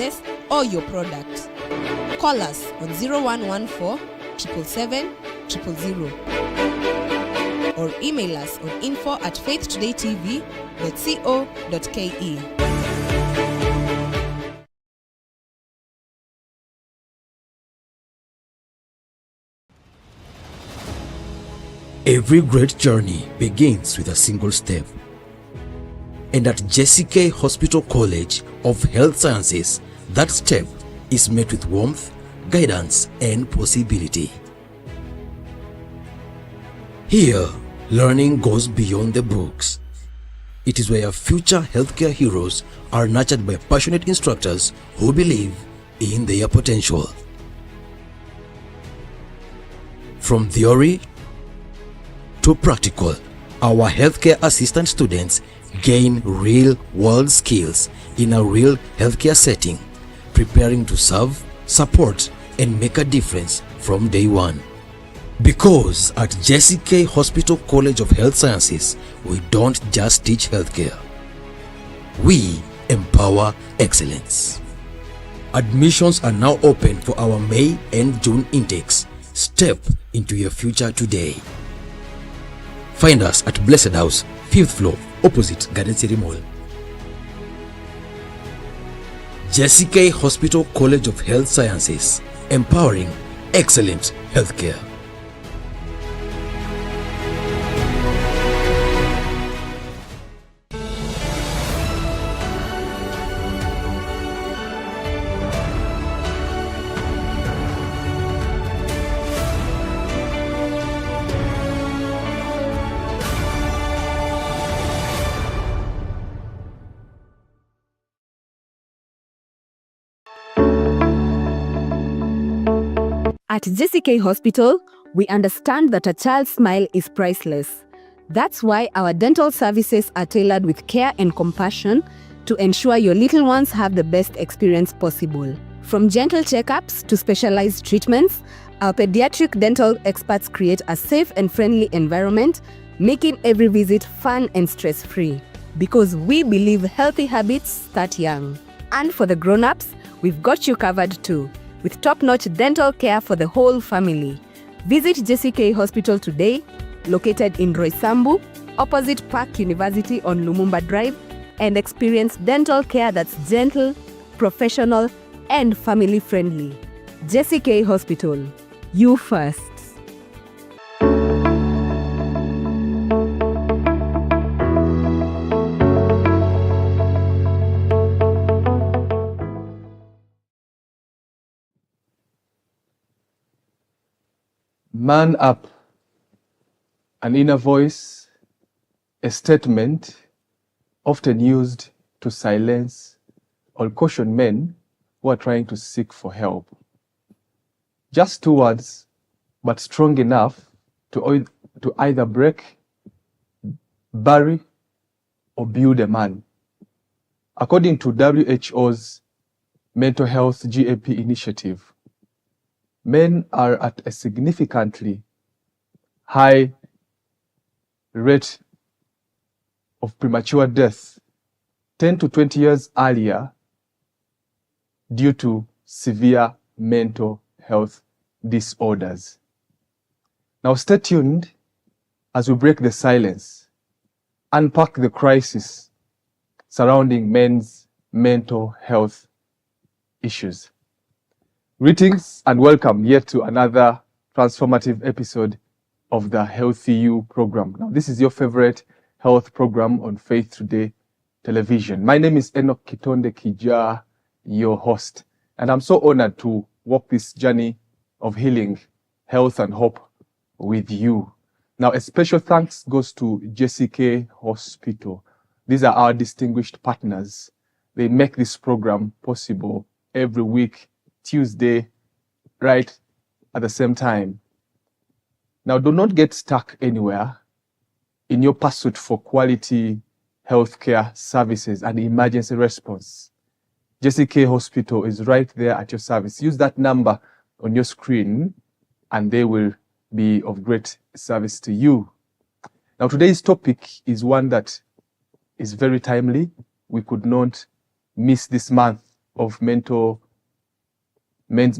business or your product. Call us on 0114 777 000 or email us on info@faithtodaytv.co.ke. Every great journey begins with a single step. And at JCK Hospital College of Health Sciences, that step is met with warmth, guidance, and possibility. Here, learning goes beyond the books. It is where future healthcare heroes are nurtured by passionate instructors who believe in their potential. From theory to practical, our healthcare assistant students gain real-world skills in a real healthcare setting, preparing to serve, support, and make a difference from day one. Because at JCK Hospital College of Health Sciences, we don't just teach healthcare. We empower excellence. Admissions are now open for our May and June intakes. Step into your future today. Find us at Blessed House, 5th floor, opposite Garden City Mall. JCK Hospital College of Health Sciences, empowering excellent healthcare. At JCK Hospital, we understand that a child's smile is priceless. That's why our dental services are tailored with care and compassion to ensure your little ones have the best experience possible. From gentle checkups to specialized treatments, our pediatric dental experts create a safe and friendly environment, making every visit fun and stress-free. Because we believe healthy habits start young. And for the grown-ups, we've got you covered too, with top-notch dental care for the whole family. Visit JCK Hospital today, located in Roysambu, opposite Park University on Lumumba Drive, and experience dental care that's gentle, professional, and family-friendly. JCK Hospital, you first. Man up, an inner voice, a statement often used to silence or caution men who are trying to seek for help. Just 2 words, but strong enough to either break, bury, or build a man. According to WHO's Mental Health GAP initiative, men are at a significantly high rate of premature death 10 to 20 years earlier due to severe mental health disorders. Now stay tuned as we break the silence, unpack the crisis surrounding men's mental health issues. Greetings and welcome yet to another transformative episode of the Healthy You program. Now, this is your favorite health program on Faith Today television. My name is Enock Kitondekijja, your host, and I'm so honored to walk this journey of healing, health, and hope with you. Now, a special thanks goes to JCK Hospital. These are our distinguished partners. They make this program possible every week, Tuesday, right at the same time. Now, do not get stuck anywhere in your pursuit for quality healthcare services and emergency response. JCK Hospital is right there at your service. Use that number on your screen and they will be of great service to you. Now, today's topic is one that is very timely. We could not miss this month of men's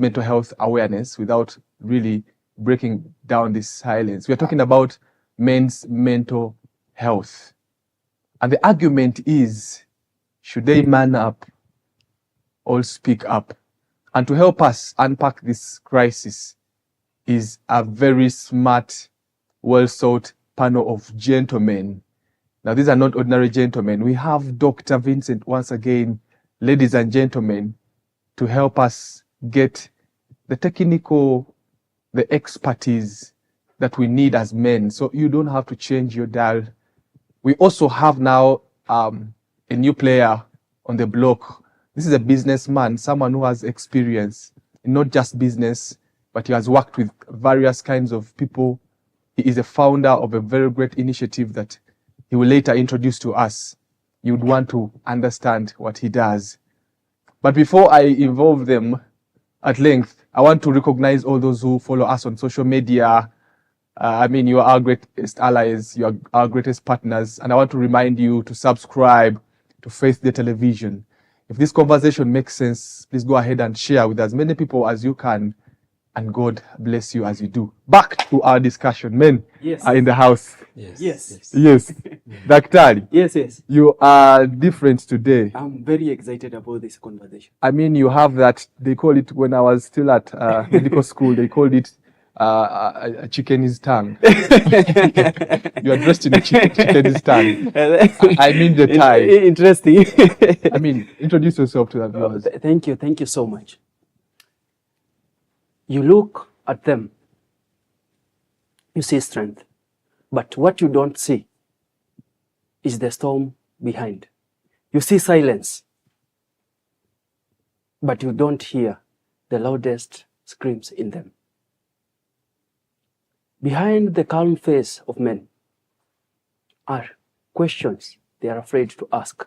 mental health awareness without really breaking down this silence. We are talking about men's mental health. And the argument is, should they man up or speak up? And to help us unpack this crisis is a very smart, well-thought panel of gentlemen. Now, these are not ordinary gentlemen. We have Dr. Vincent once again, ladies and gentlemen, to help us get the technical, the expertise that we need as men. So you don't have to change your dial. We also have now a new player on the block. This is a businessman, someone who has experience in not just business, but he has worked with various kinds of people. He is a founder of a very great initiative that he will later introduce to us. You would want to understand what he does. But before I involve them at length, I want to recognize all those who follow us on social media. You are our greatest allies, you are our greatest partners, and I want to remind you to subscribe to Faith Day Television. If this conversation makes sense, please go ahead and share with as many people as you can, and God bless you as you do. Back to our discussion. Men are in the house. Yes. Daktari, Yes. you are different today. I'm very excited about this conversation. You have that, they call it, when I was still at medical school, they called it a chicken's tongue. You are dressed in a chicken's tongue. I mean the tie. Interesting. Introduce yourself to the viewers. Thank you so much. You look at them, you see strength, but what you don't see is the storm behind. You see silence, but you don't hear the loudest screams in them. Behind the calm face of men are questions they are afraid to ask.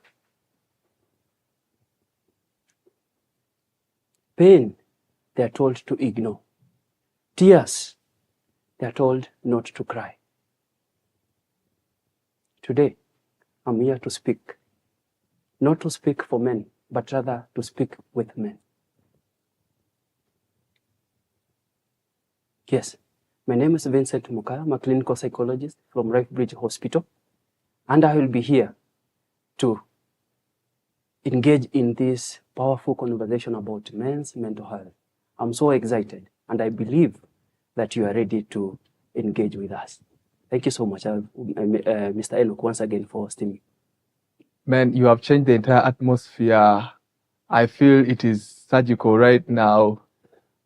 Pain they are told to ignore. Tears they are told not to cry. Today, I'm here to speak. Not to speak for men, but rather to speak with men. Yes, my name is Vincent Mokaya. I'm a clinical psychologist from Lifebridge Hospital, and I will be here to engage in this powerful conversation about men's mental health. I'm so excited, and I believe that you are ready to engage with us. Thank you so much, Mr. Enock, once again for hosting me. Man, you have changed the entire atmosphere. I feel it is surgical right now.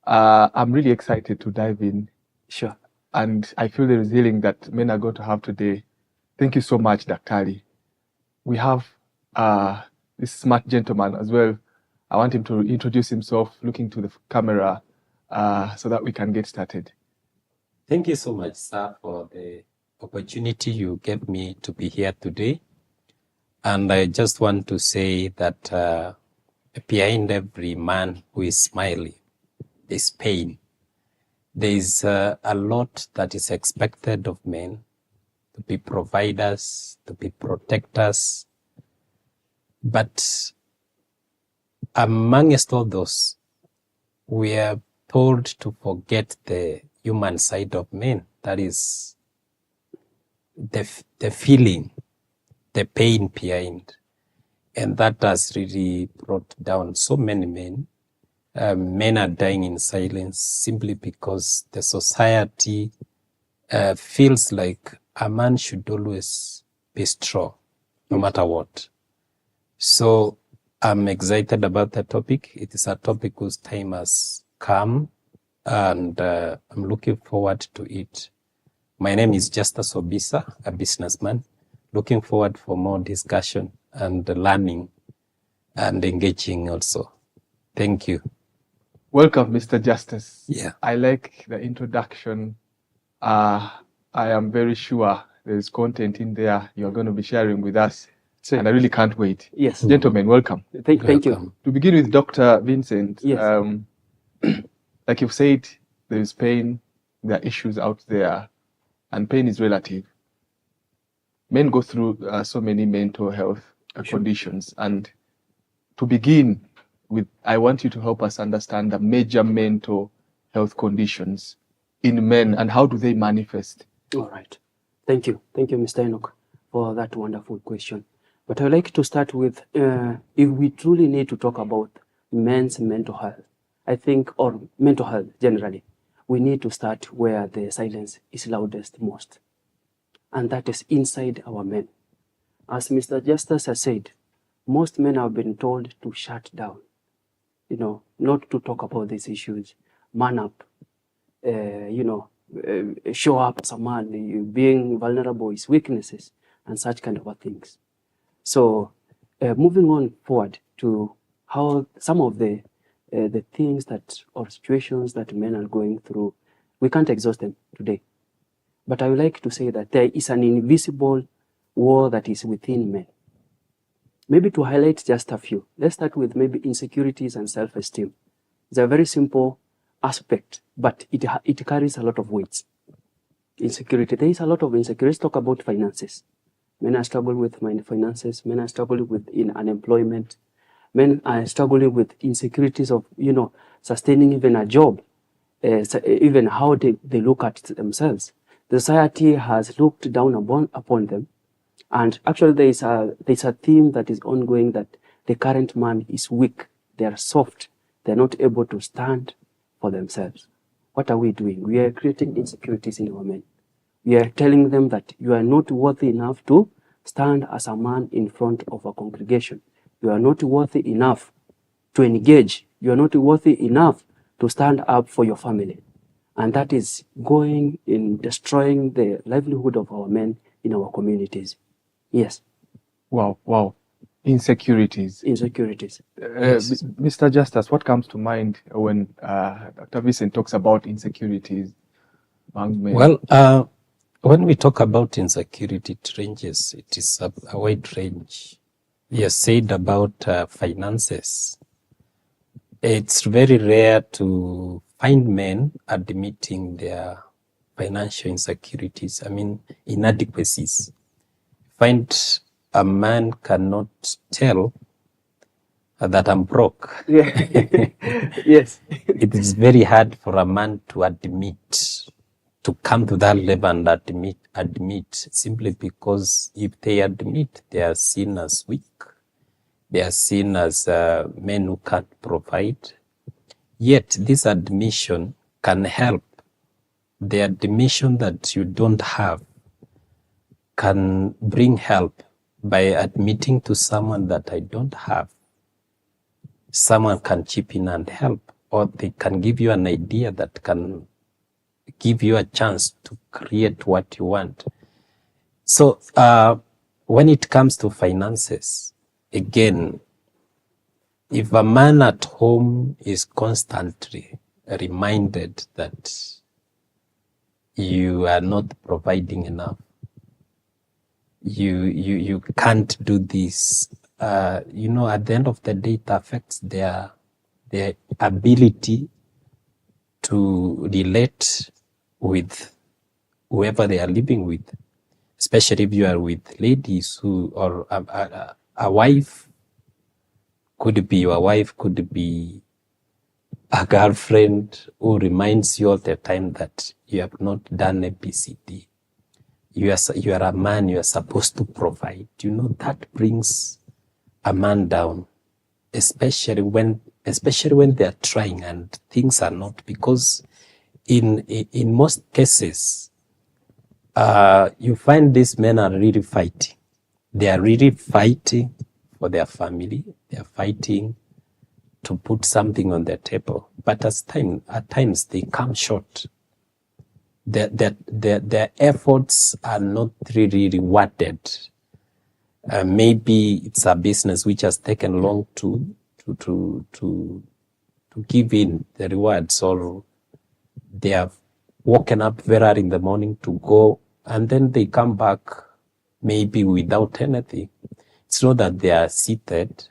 I'm really excited to dive in. Sure. And I feel there is healing that men are going to have today. Thank you so much, Daktari. We have this smart gentleman as well. I want him to introduce himself, looking to the camera, so that we can get started. Thank you so much, sir, for the opportunity you gave me to be here today. And I just want to say that behind every man who is smiling is pain. There is a lot that is expected of men, to be providers, to be protectors. But amongst all those, we are told to forget the human side of men. That is the feeling, the pain behind. And that has really brought down so many men. Men are dying in silence simply because the society feels like a man should always be strong, no matter what. So I'm excited about the topic. It is a topic whose time has come, and I'm looking forward to it. My name is Justus Obisa, a businessman. Looking forward for more discussion and learning and engaging also. Thank you. Welcome, Mr. Justus. Yeah. I like the introduction. I am very sure there is content in there you're going to be sharing with us. Sure. And I really can't wait. Yes. Gentlemen, welcome. Thank you. To begin with, Dr. Vincent, Yes. like you've said, there is pain, there are issues out there, and pain is relative. Men go through so many mental health conditions, and to begin, I want you to help us understand the major mental health conditions in men and how do they manifest. All right. Thank you. Thank you, Mr. Enock, for that wonderful question. But I'd like to start with, if we truly need to talk about men's mental health, I think, or mental health generally, we need to start where the silence is loudest most. And that is inside our men. As Mr. Justus has said, most men have been told to shut down, not to talk about these issues, man up, show up as a man, being vulnerable is weaknesses, and such kind of things. So moving on forward to how some of the things that, or situations that men are going through, we can't exhaust them today. But I would like to say that there is an invisible war that is within men. Maybe to highlight just a few, let's start with maybe insecurities and self-esteem. It's a very simple aspect, but it carries a lot of weights. Insecurity, there is a lot of insecurity. Let's talk about finances. Men are struggling with finances. Men are struggling with unemployment. Men are struggling with insecurities of, sustaining even a job, even how they look at themselves. The society has looked down upon them. And actually there's a theme that is ongoing that the current man is weak. They are soft. They're not able to stand for themselves. What are we doing? We are creating insecurities in our men. We are telling them that you are not worthy enough to stand as a man in front of a congregation. You are not worthy enough to engage. You are not worthy enough to stand up for your family. And that is going in destroying the livelihood of our men in our communities. Yes. Wow. Insecurities. Yes. Mr. Justus, what comes to mind when Dr. Vincent talks about insecurities among men? Well, when we talk about insecurity, it ranges. It is a wide range. You said about finances. It's very rare to find men admitting their financial insecurities, inadequacies. Find a man cannot tell that I'm broke. Yeah. Yes. It is very hard for a man to admit, to come to that level and admit, simply because if they admit, they are seen as weak. They are seen as men who can't provide. Yet this admission can help. The admission that you don't have can bring help by admitting to someone that I don't have. Someone can chip in and help, or they can give you an idea that can give you a chance to create what you want. So when it comes to finances, again, if a man at home is constantly reminded that you are not providing enough, you can't do this, at the end of the day, it affects their ability to relate with whoever they are living with, especially if you are with ladies or a wife. Could be your wife, could be a girlfriend who reminds you all the time that you have not done ABCD. You are a man, you are supposed to provide. That brings a man down, especially when they are trying and things are not, because in most cases, you find these men are really fighting. They are really fighting for their family. They are fighting to put something on their table. But at times they come short. Their efforts are not really rewarded. Maybe it's a business which has taken long to give in the rewards, or they have woken up very early in the morning to go, and then they come back maybe without anything. It's not that they are seated.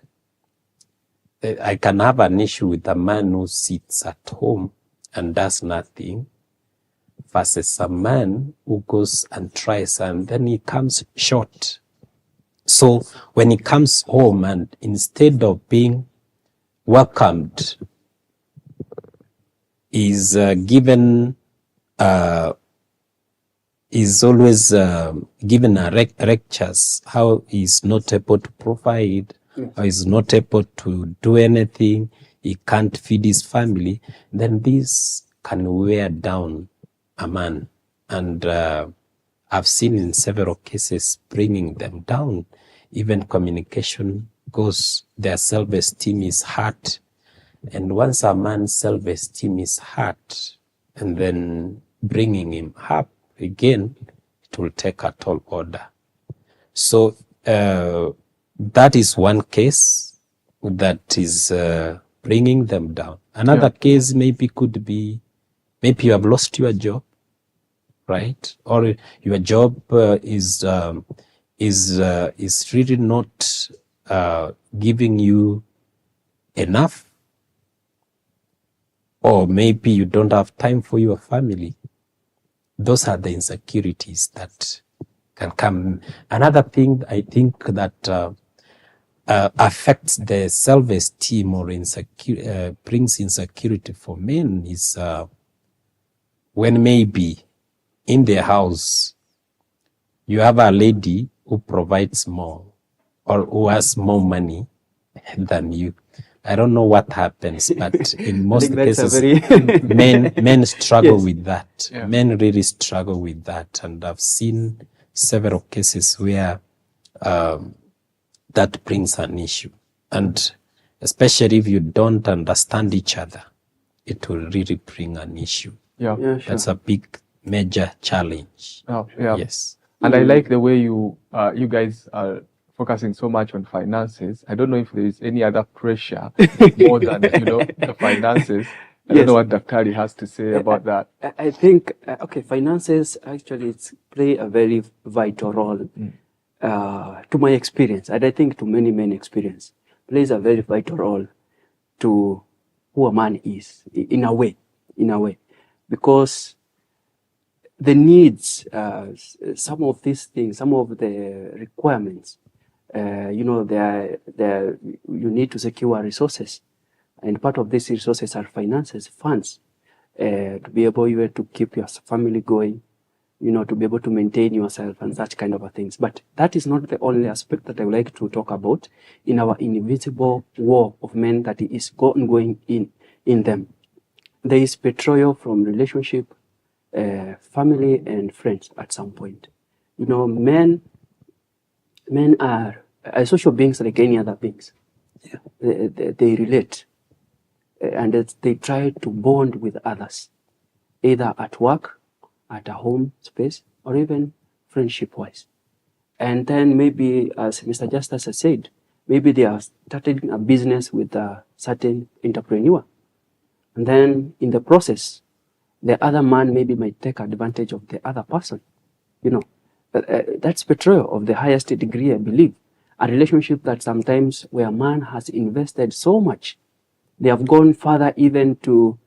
I can have an issue with a man who sits at home and does nothing versus a man who goes and tries and then he comes short. So when he comes home and instead of being welcomed, is given, is always given a lectures how he's not able to provide, or he's not able to do anything, he can't feed his family, then this can wear down a man. And I've seen in several cases bringing them down. Even communication goes, their self-esteem is hurt. And once a man's self-esteem is hurt, and then bringing him up again, it will take a tall order. So that is one case that is bringing them down. Another case maybe could be, maybe you have lost your job, right? Or your job is really not giving you enough, or maybe you don't have time for your family. Those are the insecurities that can come. Another thing I think that affects the self-esteem or brings insecurity for men is when maybe in their house you have a lady who provides more or who has more money than you. I don't know what happens, but in most cases, men struggle with that. Yeah. Men really struggle with that. And I've seen several cases where that brings an issue. And especially if you don't understand each other, it will really bring an issue. Yeah, sure. That's a big, major challenge. Oh, yeah. Yes. And I like the way you guys are focusing so much on finances. I don't know if there is any other pressure more than, the finances. I don't know what Daktari has to say about that. I think, finances actually play a very vital role to my experience, and I think to many men experience, plays a very vital role to who a man is, in a way, because the needs, some of these things, some of the requirements, you need to secure resources, and part of these resources are finances, funds, to be able to keep your family going, to be able to maintain yourself and such kind of things. But that is not the only aspect that I would like to talk about in our invisible war of men that is ongoing in them. There is betrayal from relationship, family and friends at some point. Men are social beings like any other beings. Yeah. They relate, and they try to bond with others, either at work, at a home space, or even friendship-wise. And then maybe, as Mr. Justus has said, maybe they are starting a business with a certain entrepreneur. And then in the process, the other man maybe might take advantage of the other person. That's betrayal of the highest degree, I believe. A relationship that sometimes where a man has invested so much, they have gone further even to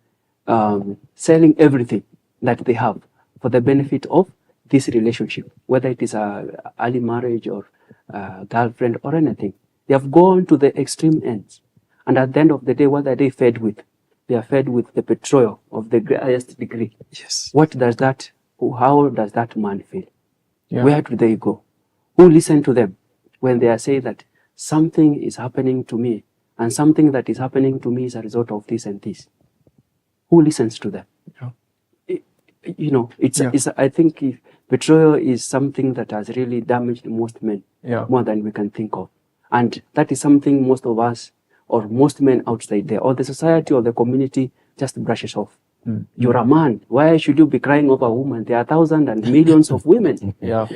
selling everything that they have for the benefit of this relationship, whether it is a early marriage or a girlfriend or anything. They have gone to the extreme ends. And at the end of the day, what are they fed with? They are fed with the betrayal of the highest degree. Yes. How does that man feel? Yeah. Where do they go? Who listen to them when they are saying that something is happening to me, and something that is happening to me is a result of this and this? Who listens to them? Yeah. I think betrayal is something that has really damaged most men, more than we can think of. And that is something most of us, or most men outside there, or the society or the community just brushes off. You're a man. Why should you be crying over a woman? There are thousands and millions of women. Yeah.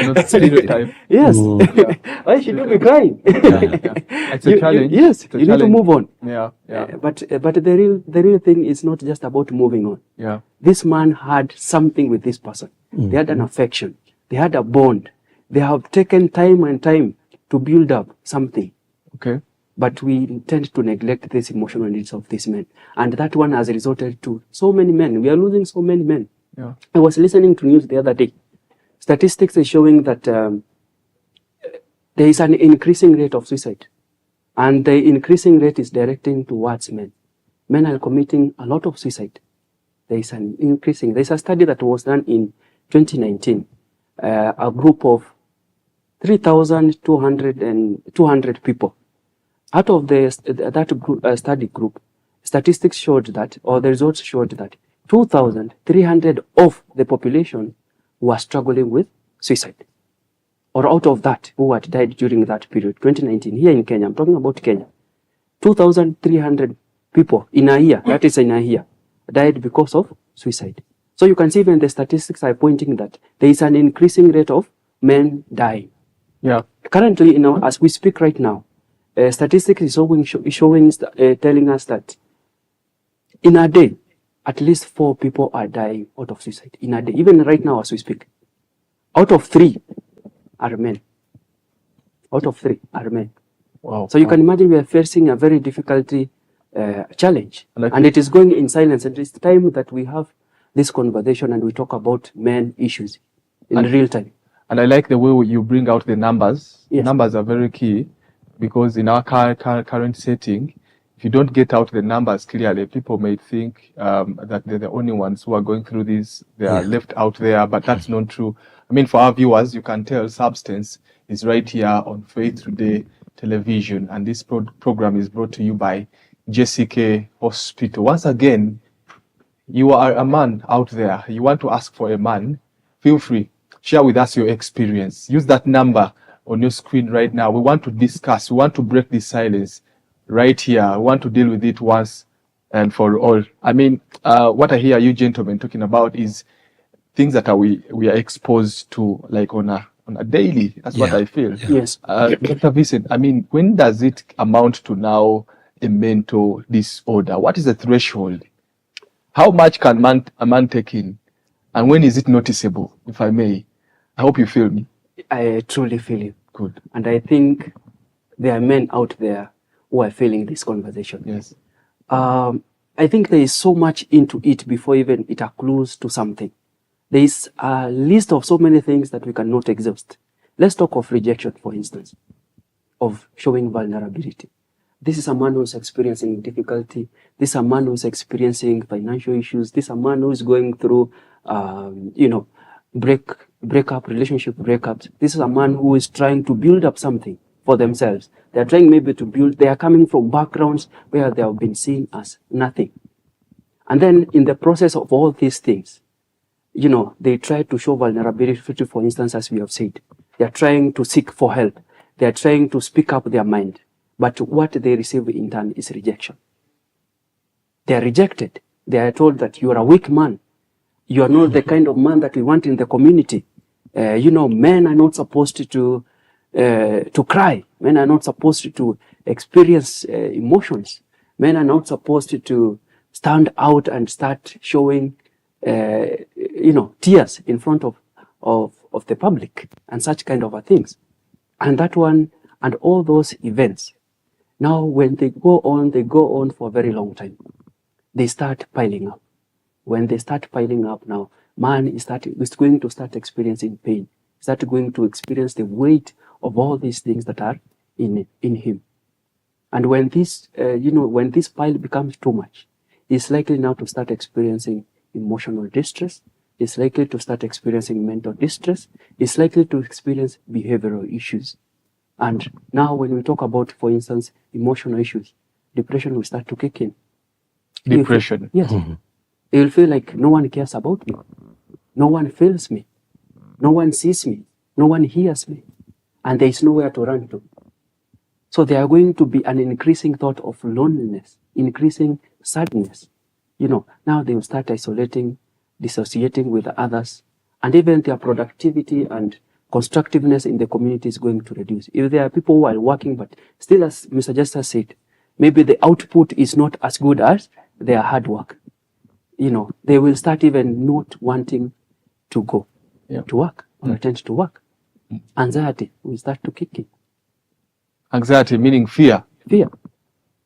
Not stereotype. Yes. Why should you be crying? It's a challenge. You need to move on. Yeah. But the real thing is not just about moving on. Yeah. This man had something with this person. They had an affection. They had a bond. They have taken time and time to build up something. Okay. But we tend to neglect these emotional needs of these men. And that one has resulted to so many men. We are losing so many men. Yeah. I was listening to news the other day. Statistics are showing that there is an increasing rate of suicide And the increasing rate is directing towards men. Men are committing a lot of suicide. There is an increasing. There's a study that was done in 2019. A group of 3,200 people. Out of that study group, statistics showed that, or the results showed that 2,300 of the population were struggling with suicide. Or out of that, who had died during that period, 2019, here in Kenya, I'm talking about Kenya, 2,300 people in a year, that is in a year, died because of suicide. So you can see even the statistics are pointing that there is an increasing rate of men dying. Yeah. Currently, as we speak right now, statistics is telling us that in a day, at least 4 people are dying out of suicide. In a day, even right now as we speak, out of 3 are men. Out of 3 are men. Wow. So you can imagine we are facing a very difficult challenge, and it is going in silence. And it's time that we have this conversation and we talk about men issues in real time. And I like the way you bring out the numbers. Yes. Numbers are very key, because in our current setting, if you don't get out the numbers clearly, people may think that they're the only ones who are going through this. They are left out there, but that's not true. I mean, for our viewers, you can tell Substance is right here on Faith Today Television, and this program is brought to you by Kitondekijja Hospital. Once again, you are a man out there. You want to ask for a man, feel free. Share with us your experience. Use that number on your screen right now. We want to discuss. We want to break this silence right here. We want to deal with it once and for all. I mean, what I hear you gentlemen talking about is things that we are exposed to, like on a daily. That's what I feel. Yes. Dr. Vincent, I mean, when does it amount to now a mental disorder? What is the threshold? How much can a man take in? And when is it noticeable, if I may? I hope you feel me. I truly feel you. Good. And I think there are men out there who are feeling this conversation. Yes. I think there is so much into it before even it accrues to something. There is a list of so many things that we cannot exhaust. Let's talk of rejection, for instance, of showing vulnerability. This is a man who's experiencing difficulty. This is a man who's experiencing financial issues. This is a man who's going through, relationship breakups. This is a man who is trying to build up something for themselves. They are trying maybe to build, they are coming from backgrounds where they have been seen as nothing. And then in the process of all these things, they try to show vulnerability, for instance, as we have said. They are trying to seek for help. They are trying to speak up their mind. But what they receive in turn is rejection. They are rejected. They are told that you are a weak man. You are not the kind of man that we want in the community. Men are not supposed to cry. Men are not supposed to experience emotions. Men are not supposed to stand out and start showing, tears in front of the public and such kind of things. And that one and all those events, now when they go on for a very long time. They start piling up. When they start piling up now, man is going to start experiencing pain. Start going to experience the weight of all these things that are in him. And when this pile becomes too much, he's likely now to start experiencing emotional distress. He's likely to start experiencing mental distress. He's likely to experience behavioral issues. And now when we talk about, for instance, emotional issues, depression will start to kick in. Depression. Yes. Mm-hmm. You will feel like no one cares about me. No one feels me. No one sees me. No one hears me. And there is nowhere to run to. So there are going to be an increasing thought of loneliness, increasing sadness. Now they will start isolating, dissociating with others, and even their productivity and constructiveness in the community is going to reduce. If there are people who are working, but still, as Mr. Justus said, maybe the output is not as good as their hard work. They will start even not wanting to go to work or attend to work. Anxiety will start to kick in. Anxiety meaning fear. Fear.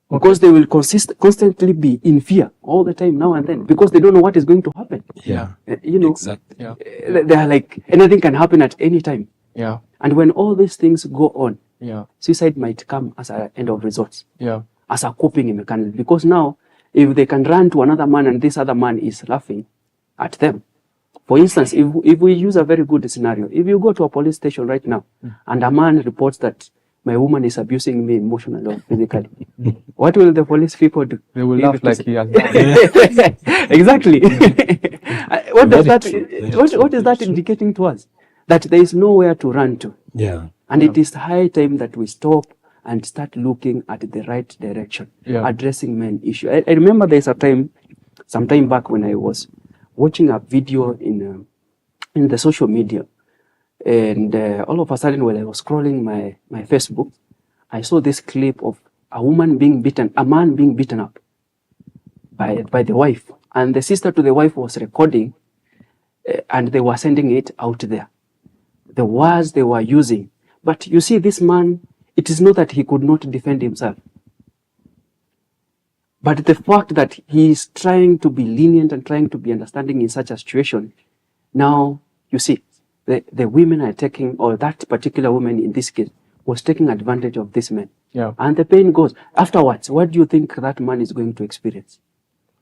Because they will constantly be in fear all the time, now and then, because they don't know what is going to happen. Yeah. Exactly. Yeah. They are like, anything can happen at any time. Yeah. And when all these things go on, Yeah. Suicide might come as an end of resort, Yeah. as a coping mechanism. Because now, if they can run to another man and this other man is laughing at them. For instance, if we use a very good scenario, if you go to a police station right now and a man reports that my woman is abusing me emotionally or physically, what will the police people do? They will laugh like he has done. Exactly. What does that? Very What is that indicating to us? That there is nowhere to run to, Yeah. and it is high time that we stop and start looking at the right direction, addressing men issue. I remember there's a time, some time back, when I was watching a video in the social media, and all of a sudden, when I was scrolling my Facebook, I saw this clip of a man being beaten up by the wife, and the sister to the wife was recording, and they were sending it out there. The words they were using, but you see, this man, it is not that he could not defend himself, but the fact that he is trying to be lenient and trying to be understanding in such a situation. Now, you see, the women are taking, or that particular woman in this case, was taking advantage of this man. Yeah. And the pain goes. Afterwards, what do you think that man is going to experience?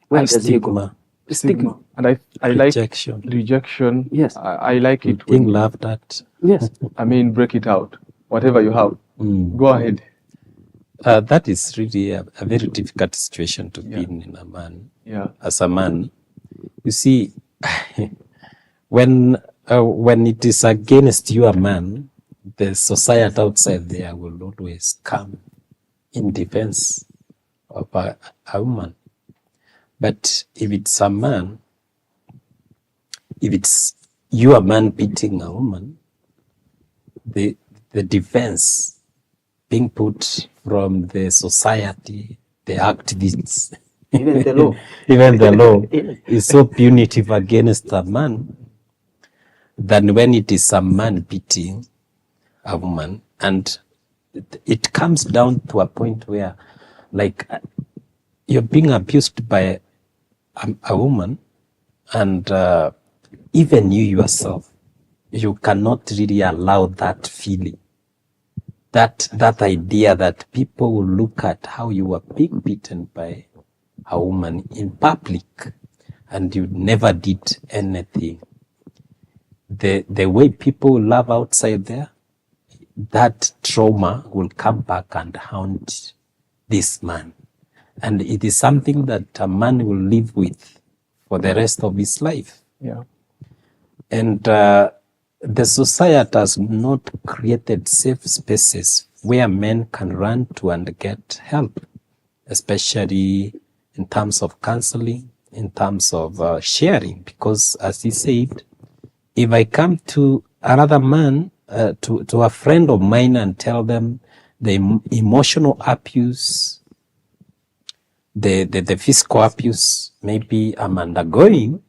Where And does he go? stigma. Stigma. And I like Rejection. rejection. Yes. I like it. Being When, laughed at. Yes. I mean, break it out. Whatever you have. Go ahead. That is really a very difficult situation to be in a man. Yeah. As a man, you see, when it is against you, a man, the society outside there will always come in defense of a woman. But if it's a man, if it's you, a man beating a woman, the defense being put from the society, the activists, Even the law. even the law is so punitive against a man than when it is a man beating a woman. And it comes down to a point where, like, you're being abused by a woman, and even you yourself, you cannot really allow that feeling, that idea that people will look at how you were being beaten by a woman in public and you never did anything. The way people love outside there, that trauma will come back and haunt this man. And it is something that a man will live with for the rest of his life. Yeah. And the society has not created safe spaces where men can run to and get help, especially in terms of counseling, in terms of sharing. Because as he said, if I come to another man, to a friend of mine and tell them the emotional abuse, the physical abuse maybe I'm undergoing,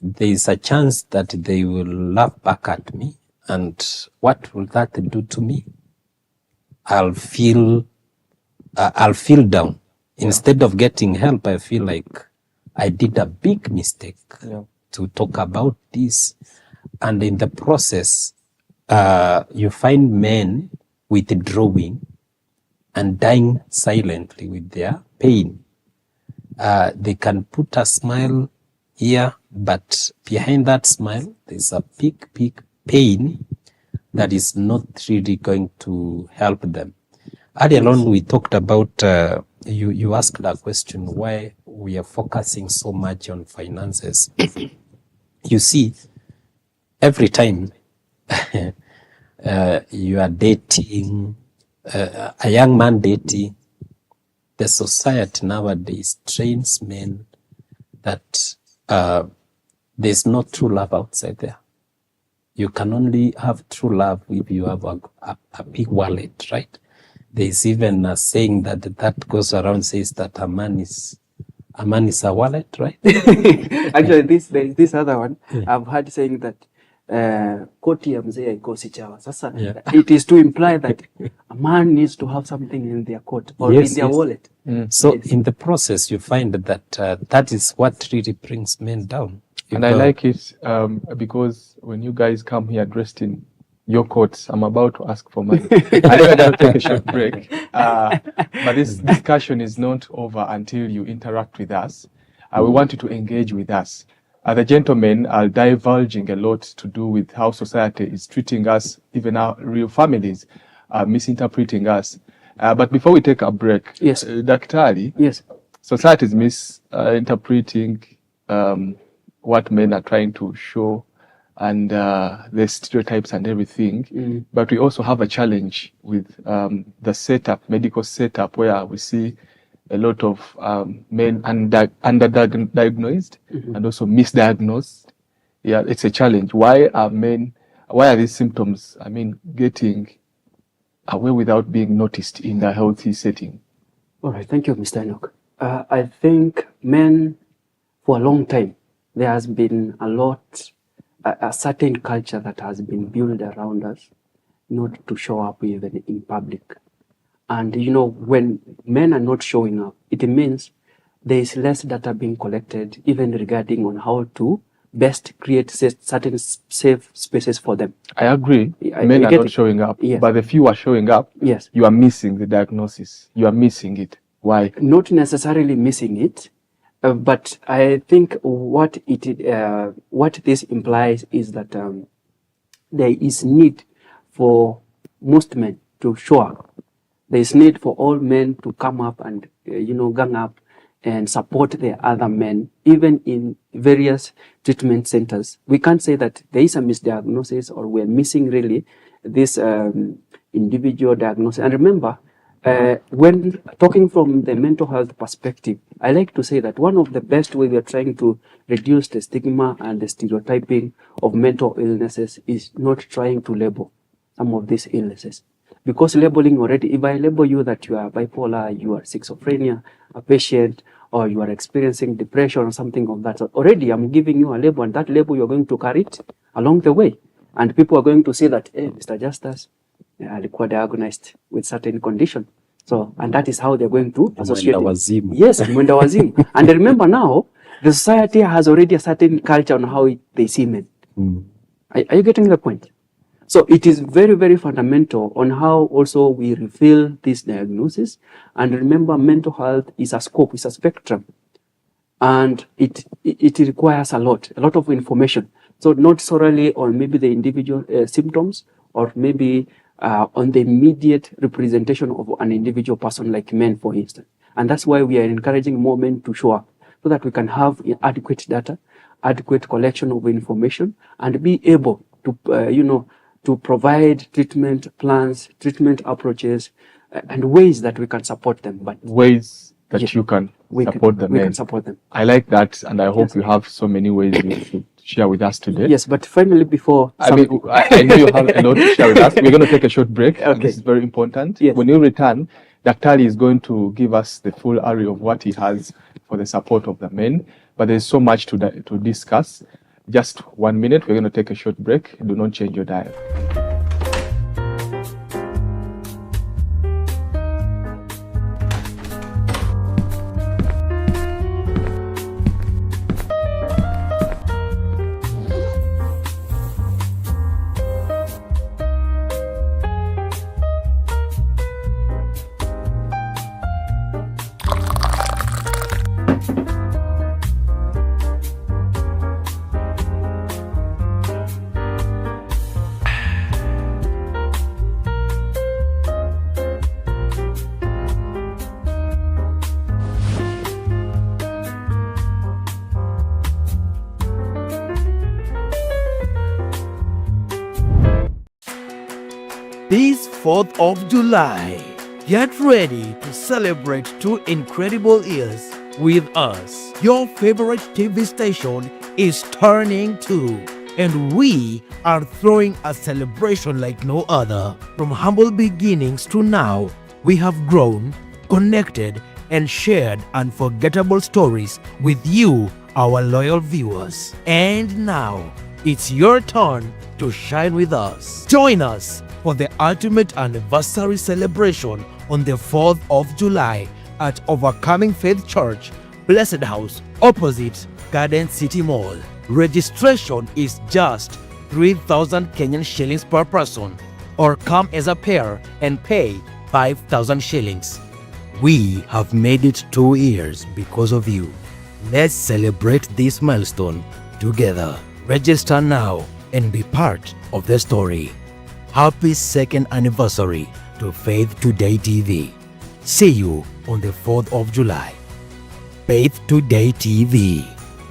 there is a chance that they will laugh back at me. And what will that do to me? I'll feel down. Instead of getting help, I feel like I did a big mistake to talk about this. And in the process, you find men withdrawing and dying silently with their pain. They can put a smile here, but behind that smile, there's a big pain that is not really going to help them. Earlier on, we talked about, you asked a question, why we are focusing so much on finances. You see, every time you are dating, a young man dating, the society nowadays trains men that there's no true love outside there. You can only have true love if you have a big wallet, right? There's even a saying that goes around, says that a man is a wallet, right? Actually, this other one, I've heard saying that koti ya mzee haikosi chawa. Sasa, it is to imply that a man needs to have something in their coat or in their wallet. So in the process, you find that that is what really brings men down. And I like it because when you guys come here dressed in your quotes. I'm about to ask for money. I think I gotta take a short break. But this discussion is not over until you interact with us. We want you to engage with us. The gentlemen are divulging a lot to do with how society is treating us, even our real families are misinterpreting us. But before we take a break, Yes. Daktari, Yes. society is misinterpreting what men are trying to show and the stereotypes and everything. But we also have a challenge with the setup, medical setup, where we see a lot of men underdiagnosed and also misdiagnosed. Yeah, it's a challenge. Why are these symptoms, getting away without being noticed in the healthy setting? All right, thank you, Mr. Enock. I think men, for a long time, there has been a certain culture that has been built around us not to show up even in public. And when men are not showing up, it means there is less data being collected, even regarding on how to best create certain safe spaces for them. I agree. Men are not showing up. Yes. But the few are showing up, Yes. you are missing the diagnosis. You are missing it. Why? Not necessarily missing it, but I think what this implies is that there is need for most men to show up. There is need for all men to come up and gang up and support the other men, even in various treatment centers. We can't say that there is a misdiagnosis or we're missing really this individual diagnosis. And remember, when talking from the mental health perspective, I like to say that one of the best ways we are trying to reduce the stigma and the stereotyping of mental illnesses is not trying to label some of these illnesses. Because labeling already, if I label you that you are bipolar, you are schizophrenia, a patient, or you are experiencing depression or something of that, so already I'm giving you a label, and that label you're going to carry it along the way. And people are going to say that, hey, Mr. Justus, alikuwa diagnosed with certain condition. So, and that is how they're going to associate it. Yes, mwenda wazimu. And remember now, the society has already a certain culture on how they see men. Are you getting the point? So it is very, very fundamental on how also we reveal this diagnosis. And remember, mental health is a scope, it's a spectrum. And it requires a lot of information. So not solely on maybe the individual symptoms, or maybe on the immediate representation of an individual person, like men, for instance. And that's why we are encouraging more men to show up, so that we can have adequate data, adequate collection of information, and be able to, to provide treatment plans, treatment approaches, and ways that we can support them. But ways that you can support them. We can support them. I like that, and I hope you have so many ways you should share with us today. Yes, but finally, before I know you have a lot to share with us. We're going to take a short break. Okay. This is very important. Yes. When you return, Daktari is going to give us the full array of what he has for the support of the men. But there's so much to discuss. Just 1 minute. We're going to take a short break. Do not change your dial. This 4th of July, get ready to celebrate 2 incredible years with us. Your favorite TV station is turning 2, and we are throwing a celebration like no other. From humble beginnings to now, we have grown, connected, and shared unforgettable stories with you, our loyal viewers. And now, it's your turn to shine with us. Join us for the ultimate anniversary celebration on the 4th of July at Overcoming Faith Church, Blessed House, opposite Garden City Mall. Registration is just 3,000 Kenyan shillings per person, or come as a pair and pay 5,000 shillings. We have made it 2 years because of you. Let's celebrate this milestone together. Register now and be part of the story. Happy 2nd anniversary to Faith Today TV. See you on the 4th of July. Faith Today TV,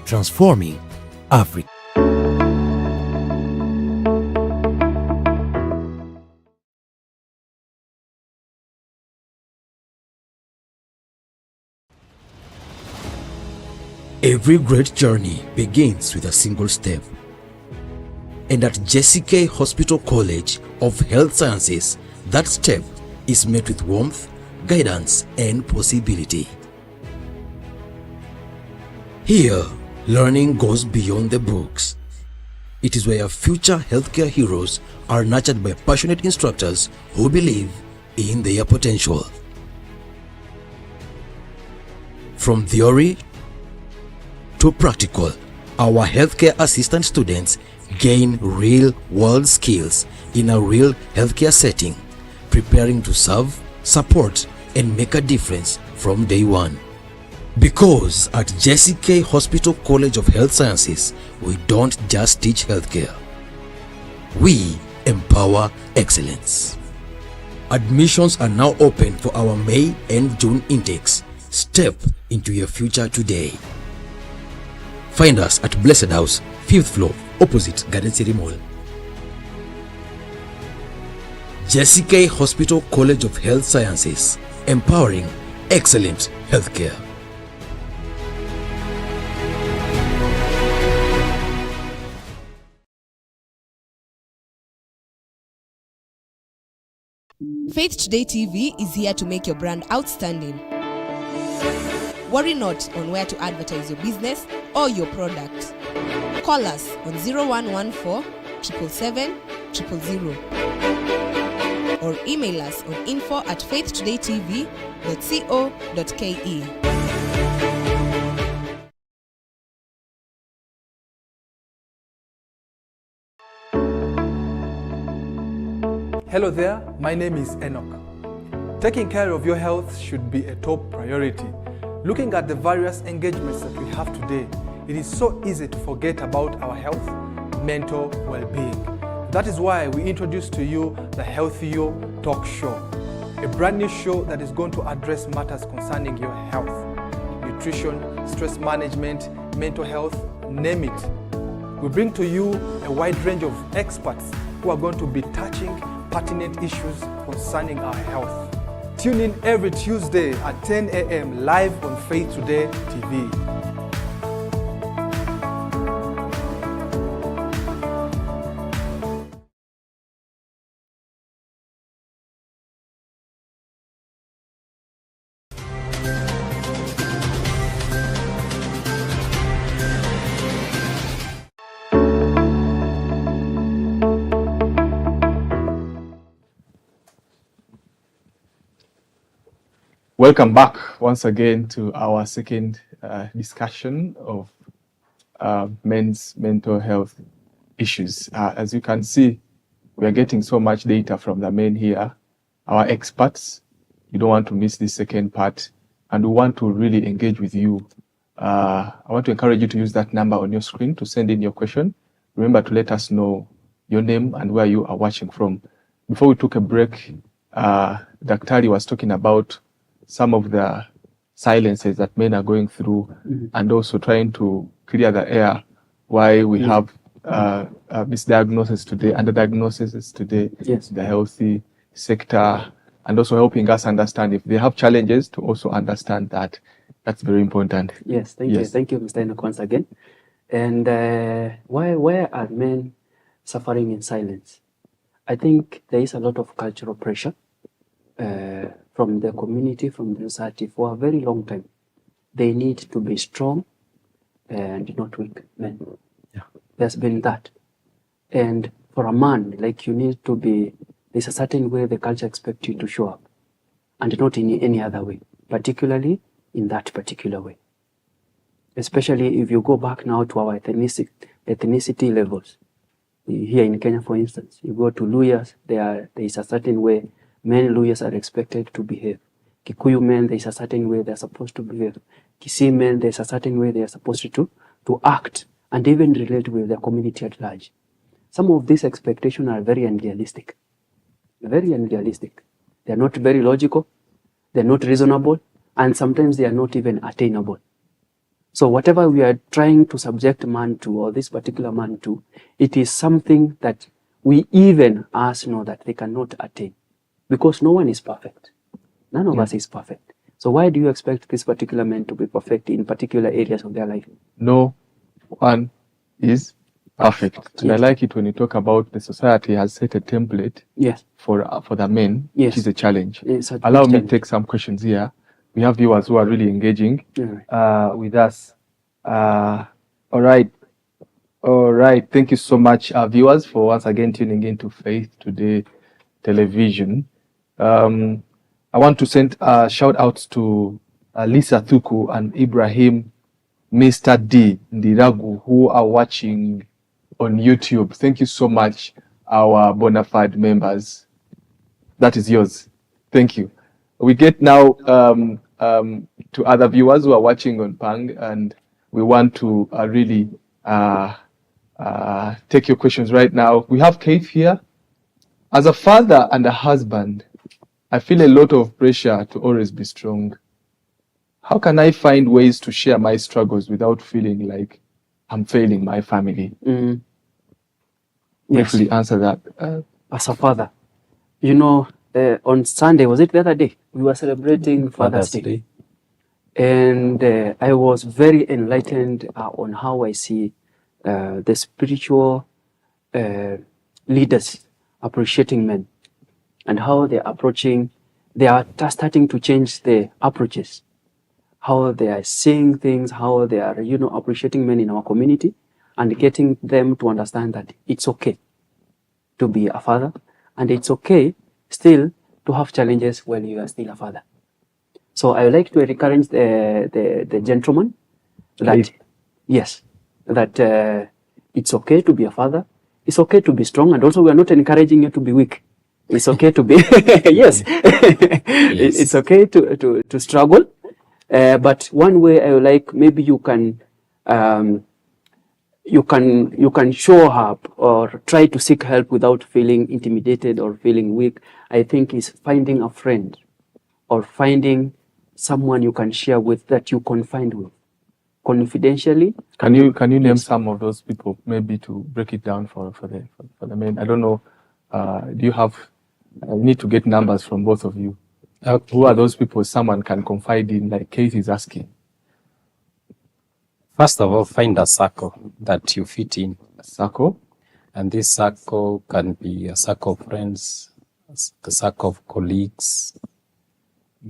transforming Africa. Every great journey begins with a single step. And at JCK Hospital College of Health Sciences, that step is met with warmth, guidance, and possibility. Here, learning goes beyond the books. It is where future healthcare heroes are nurtured by passionate instructors who believe in their potential. From theory to practical, our healthcare assistant students gain real-world skills in a real healthcare setting, preparing to serve, support, and make a difference from day one. Because at JCK Hospital College of Health Sciences, we don't just teach healthcare. We empower excellence. Admissions are now open for our May and June intakes. Step into your future today. Find us at Blessed House, 5th floor, opposite Garden City Mall. JCK Hospital College of Health Sciences, empowering excellent healthcare. Faith Today TV is here to make your brand outstanding. Worry not on where to advertise your business or your product. Call us on 0114 777 000 or email us on info@faithtodaytv.co.ke. Hello there, my name is Enock. Taking care of your health should be a top priority. Looking at the various engagements that we have today, it is so easy to forget about our health, mental well-being. That is why we introduce to you the Healthy You Talk Show, a brand new show that is going to address matters concerning your health, nutrition, stress management, mental health, name it. We bring to you a wide range of experts who are going to be touching pertinent issues concerning our health. Tune in every Tuesday at 10 a.m. live on Faith Today TV. Welcome back once again to our second discussion of men's mental health issues. As you can see, we are getting so much data from the men here, our experts. You don't want to miss this second part, and we want to really engage with you. I want to encourage you to use that number on your screen to send in your question. Remember to let us know your name and where you are watching from. Before we took a break, Daktari was talking about some of the silences that men are going through, and also trying to clear the air why we have misdiagnosis today, underdiagnosis today, Yes. the healthy sector, and also helping us understand if they have challenges to also understand that. That's very important. Yes, thank you. Thank you, Mr. Enock, once again. And why are men suffering in silence? I think there is a lot of cultural pressure from the community, from the society for a very long time. They need to be strong and not weak men. Yeah. There's been that. And for a man, like, you need to be, there's a certain way the culture expects you to show up, and not in any other way, particularly in that particular way. Especially if you go back now to our ethnicity levels. Here in Kenya, for instance, you go to Luyas, there is a certain way men Luyas are expected to behave. Kikuyu men, there is a certain way they are supposed to behave. Kisii men, there is a certain way they are supposed to act and even relate with their community at large. Some of these expectations are very unrealistic. Very unrealistic. They are not very logical, they are not reasonable, and sometimes they are not even attainable. So whatever we are trying to subject man to, or this particular man to, it is something that we even us know that they cannot attain. Because no one is perfect. None of us is perfect. So why do you expect this particular man to be perfect in particular areas of their life? No one is perfect. And I like it when you talk about the society has set a template for the men, which is a challenge. Allow me to take some questions here. We have viewers who are really engaging with us. All right. Thank you so much, viewers, for once again tuning in to Faith Today Television. I want to send shout outs to Lisa Thuku and Ibrahim Mr. D Ndiragu, who are watching on YouTube. Thank you so much, our bona fide members. That is yours. Thank you. We get now to other viewers who are watching on Pang, and we want to really take your questions right now. We have Keith here. As a father and a husband, I feel a lot of pressure to always be strong. How can I find ways to share my struggles without feeling like I'm failing my family? Briefly answer that. As a father, you know, on Sunday, was it the other day? We were celebrating Father's Day. And I was very enlightened on how I see the spiritual leaders appreciating men and how they're approaching, they are starting to change the approaches, how they are seeing things, how they are, you know, appreciating men in our community and getting them to understand that it's okay to be a father and it's okay still to have challenges when you are still a father. So I would like to encourage the gentleman that, yes, that it's okay to be a father, it's okay to be strong, and also we are not encouraging you to be weak. It's okay to be, yes, it's okay to struggle. But one way I would like, maybe you can show up or try to seek help without feeling intimidated or feeling weak, I think is finding a friend or finding someone you can share with, that you confide with confidentially. Can you name some of those people, maybe to break it down for the men? I don't know. Do you have? I need to get numbers from both of you. Okay. Who are those people someone can confide in, like Kate is asking? First of all, find a circle that you fit in. A circle? And this circle can be a circle of friends, a circle of colleagues,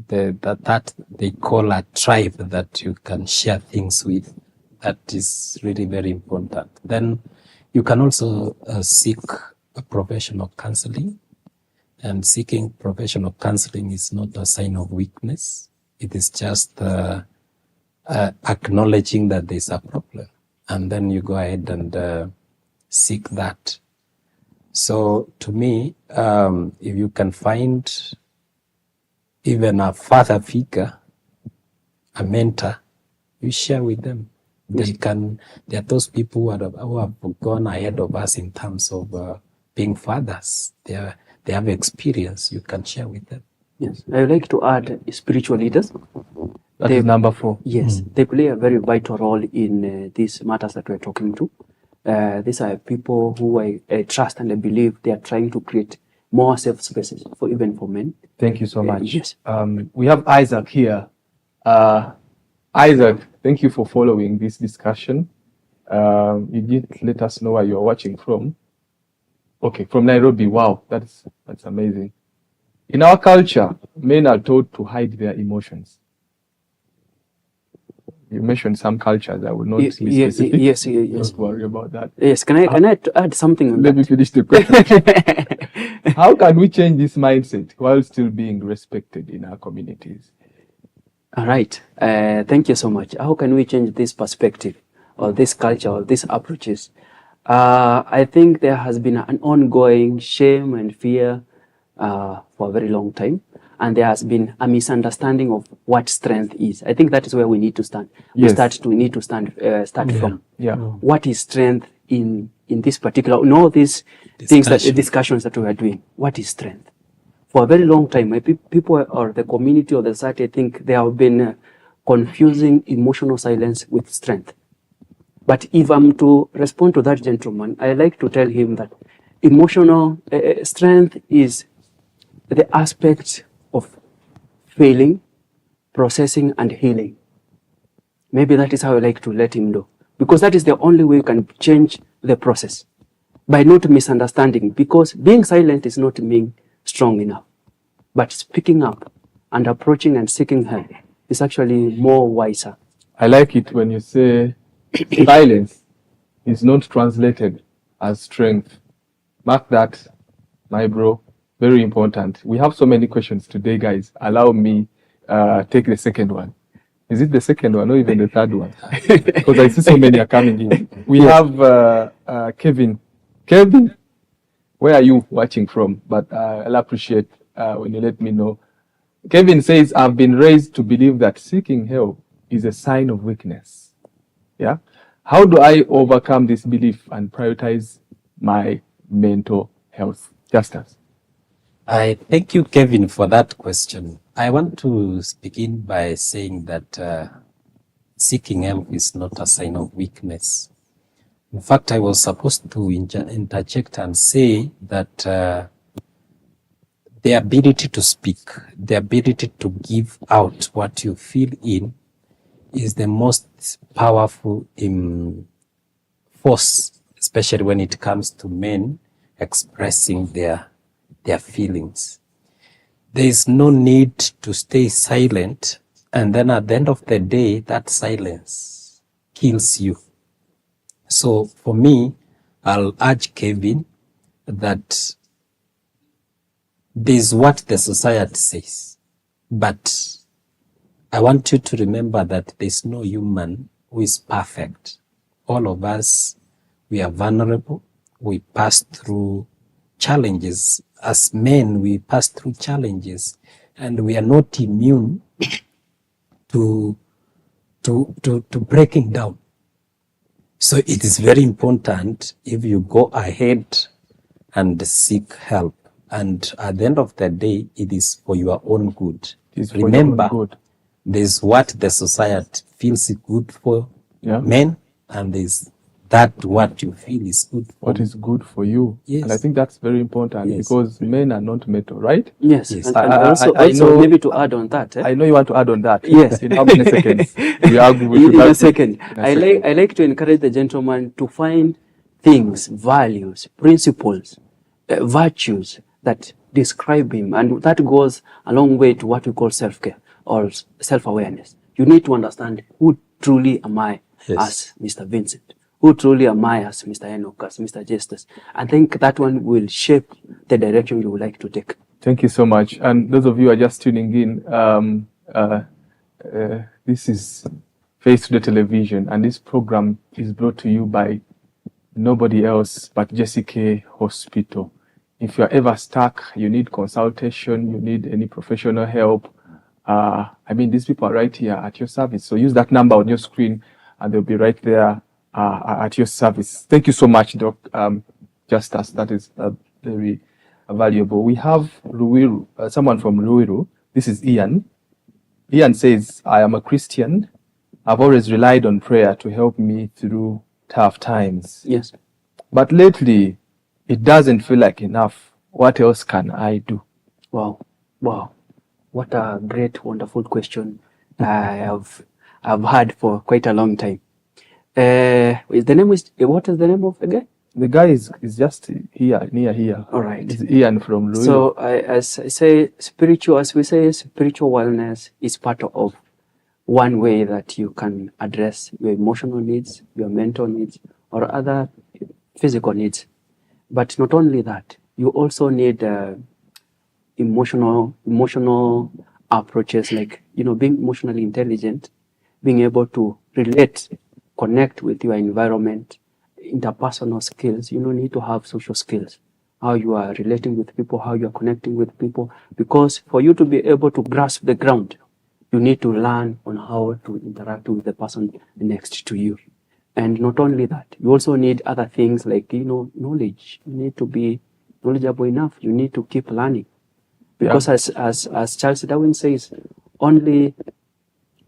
that they call a tribe that you can share things with. That is really very important. Then you can also seek a professional counseling. And seeking professional counseling is not a sign of weakness. It is just acknowledging that there's a problem. And then you go ahead and seek that. So to me, if you can find even a father figure, a mentor, you share with them. There are those people who have gone ahead of us in terms of being fathers. They have experience you can share with them. Yes, I would like to add spiritual leaders. That is number 4. Yes, they play a very vital role in these matters that we're talking to. These are people who I trust and I believe they are trying to create more safe spaces even for men. Thank you so much. Yes. We have Isaac here. Isaac, thank you for following this discussion. You did let us know where you're watching from. Okay, from Nairobi. Wow, that's amazing. In our culture, men are taught to hide their emotions. You mentioned some cultures. I will not be specific. Yes. Don't worry about that. Yes, can I add something on Let me finish the question. How can we change this mindset while still being respected in our communities? All right. Thank you so much. How can we change this perspective or this culture or these approaches? I think there has been an ongoing shame and fear for a very long time, and there has been a misunderstanding of what strength is. I think that is where we need to stand. Yes. We need to start from. Yeah. What is strength in this particular, in all these things that discussions that we are doing? What is strength? For a very long time, people or the community or the society, I think they have been confusing emotional silence with strength. But if I'm to respond to that gentleman, I like to tell him that emotional strength is the aspect of failing, processing, and healing. Maybe that is how I like to let him know. Because that is the only way you can change the process. By not misunderstanding. Because being silent is not being strong enough. But speaking up and approaching and seeking help is actually more wiser. I like it when you say silence is not translated as strength. Mark that, my bro. Very important. We have so many questions today, guys. Allow me take the second one. Is it the second one or even the third one? Because I see so many are coming in. We have Kevin. Kevin, where are you watching from? But I'll appreciate when you let me know. Kevin says, I've been raised to believe that seeking help is a sign of weakness. Yeah. How do I overcome this belief and prioritize my mental health? Justus. I thank you, Kevin, for that question. I want to begin by saying that seeking help is not a sign of weakness. In fact, I was supposed to interject and say that the ability to speak, the ability to give out what you feel in is the most powerful force, especially when it comes to men expressing their feelings. There is no need to stay silent, and then at the end of the day, that silence kills you. So for me, I'll urge Kevin that there's what the society says, but I want you to remember that there's no human who is perfect. All of us, we are vulnerable. We pass through challenges. As men, we pass through challenges, and we are not immune to breaking down. So it is very important if you go ahead and seek help. And at the end of the day, it is for your own good. Remember, there's what the society feels is good for men, and there's that what you feel is good for what is good for you. Yes. And I think that's very important because men are not metal, right? Yes. Yes. And also maybe to add on that. I know you want to add on that. Yes. In how many seconds? In a second. I like to encourage the gentleman to find things, values, principles, virtues that describe him. And that goes a long way to what we call self-care or self-awareness. You need to understand who truly am I as Mr. Vincent. Who truly am I as Mr. Enock, as Mr. Justus? I think that one will shape the direction you would like to take. Thank you so much. And those of you who are just tuning in, this is Face Today Television, and this program is brought to you by nobody else but Jessica Hospital. If you're ever stuck, you need consultation, you need any professional help, these people are right here at your service. So use that number on your screen and they'll be right there at your service. Thank you so much, Doc Justus. That is very valuable. We have Ruiru, someone from Ruiru. This is Ian. Ian says, I am a Christian. I've always relied on prayer to help me through tough times. Yes. But lately, it doesn't feel like enough. What else can I do? Wow. What a great, wonderful question I've had for quite a long time. What is the name of the guy? The guy is just here, near here. All right. It's Ian from Louis. So as we say, spiritual wellness is part of one way that you can address your emotional needs, your mental needs, or other physical needs. But not only that, you also need emotional approaches, like, being emotionally intelligent, being able to relate, connect with your environment interpersonal skills, you need to have social skills. How you are relating with people, how you are connecting with people. Because for you to be able to grasp the ground, you need to learn on how to interact with the person next to you. And not only that, you also need other things like, knowledge. You need to be knowledgeable enough. You need to keep learning. Because as Charles Darwin says, only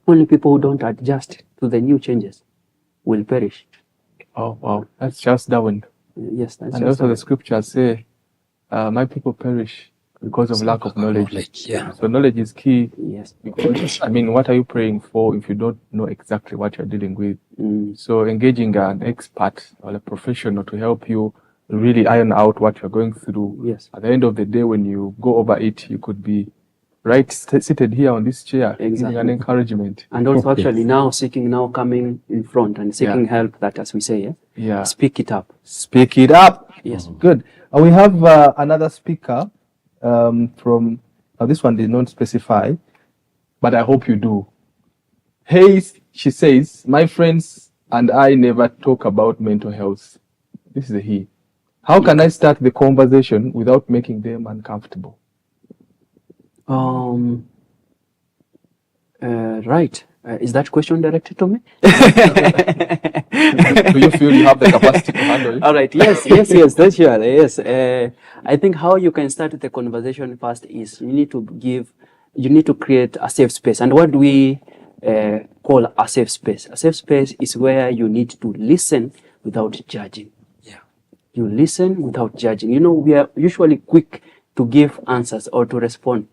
people who don't adjust to the new changes will perish. Oh, wow. That's Charles Darwin. Yes, that's And also the scriptures say, my people perish because of lack of knowledge. Yeah. So knowledge is key. Yes. Because, what are you praying for if you don't know exactly what you're dealing with? So engaging an expert or a professional to help you really iron out what you're going through. Yes. At the end of the day, when you go over it, you could be seated here on this chair, giving an encouragement. And also actually coming in front and seeking help, that as we say, speak it up. Speak it up. Yes. Good. We have another speaker from, this one did not specify, but I hope you do. Hey, she says, my friends and I never talk about mental health. This is a he. How can I start the conversation without making them uncomfortable? Right. Is that question directed to me? Do you feel you have the capacity to handle it? All right. Yes, that's sure. Yes. I think how you can start the conversation first is you need to create a safe space. And what do we call a safe space? A safe space is where you need to listen without judging. Yeah. You listen without judging. We are usually quick to give answers or to respond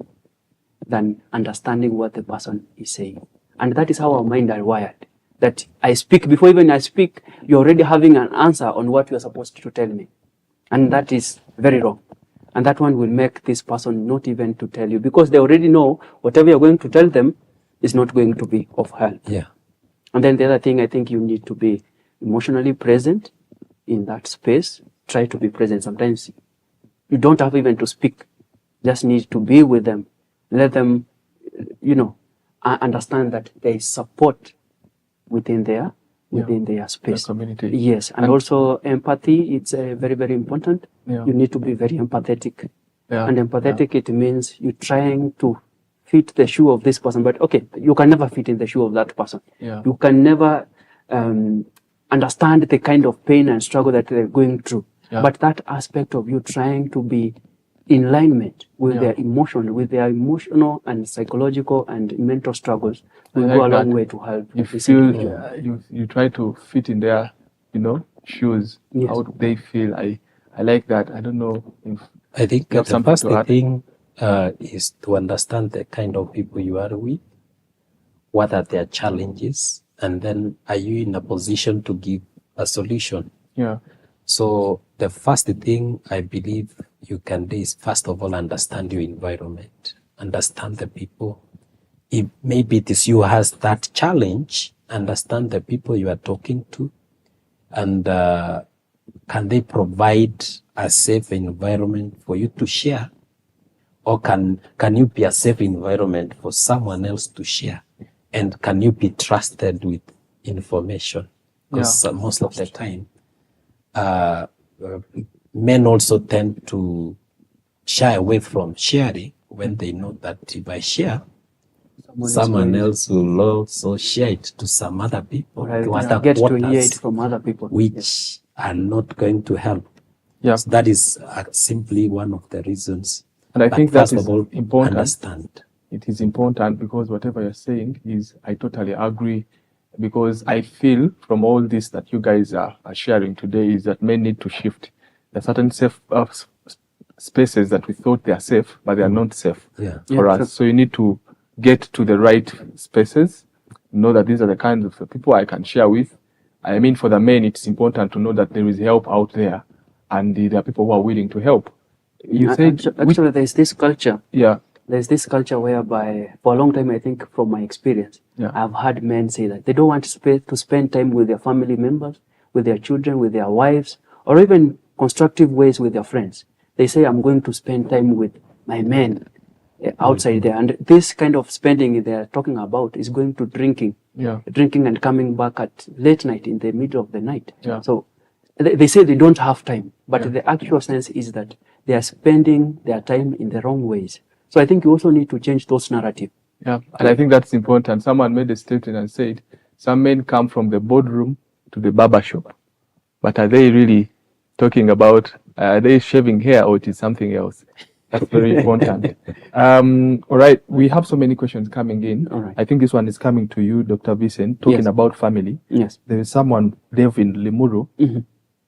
than understanding what the person is saying. And that is how our mind are wired. That I speak, before even I speak, you're already having an answer on what you're supposed to tell me. And that is very wrong. And that one will make this person not even to tell you, because they already know whatever you're going to tell them is not going to be of help. Yeah. And then the other thing, I think you need to be emotionally present in that space. Try to be present. Sometimes you don't have even to speak. Just need to be with them. Let them, understand that there is support within their space. Their community. Yes, and also empathy. It's very, very important. Yeah. You need to be very empathetic. Yeah. And empathetic, it means you're trying to fit the shoe of this person, but okay, you can never fit in the shoe of that person. Yeah. You can never understand the kind of pain and struggle that they're going through. Yeah. But that aspect of you trying to be in alignment with their emotional and psychological and mental struggles will go a long way to help. You try to fit in their, shoes. Yes. How do they feel? I like that. I don't know if I think you have the something first to add. thing is to understand the kind of people you are with, what are their challenges, and then are you in a position to give a solution? Yeah. So the first thing I believe you can do is, first of all, understand your environment, understand the people. If maybe it is you has that challenge, understand the people you are talking to, and can they provide a safe environment for you to share? Or can you be a safe environment for someone else to share? And can you be trusted with information? Because most of the time, men also tend to shy away from sharing when they know that if I share, someone else will also share it to some other people, to other get to hear quarters, it from other people, which are not going to help. Yeah. So that is simply one of the reasons. And I But think that first is of all, important. understand. It is important because whatever you're saying is, I totally agree, because I feel from all this that you guys are sharing today is that men need to shift. There are certain safe spaces that we thought they are safe, but they are not safe for us. True. So you need to get to the right spaces, know that these are the kinds of people I can share with. I mean, for the men, it's important to know that there is help out there, and there are people who are willing to help. You said actually, there's this culture. Yeah. There's this culture whereby, for a long time, I think from my experience, I've heard men say that they don't want to spend time with their family members, with their children, with their wives, or even constructive ways with their friends. They say, I'm going to spend time with my men outside there. And this kind of spending they're talking about is going to drinking and coming back at late night, in the middle of the night. Yeah. So they say they don't have time, but the actual sense is that they are spending their time in the wrong ways. So I think you also need to change those narratives. Yeah, and I think that's important. Someone made a statement and said, some men come from the boardroom to the barber shop, but are they really talking about, are they shaving hair or it is something else? That's very important. All right, we have so many questions coming in. All right. I think this one is coming to you, Dr. Vincent, talking about family. Yes. There is someone, Dave in Limuru. Mm-hmm.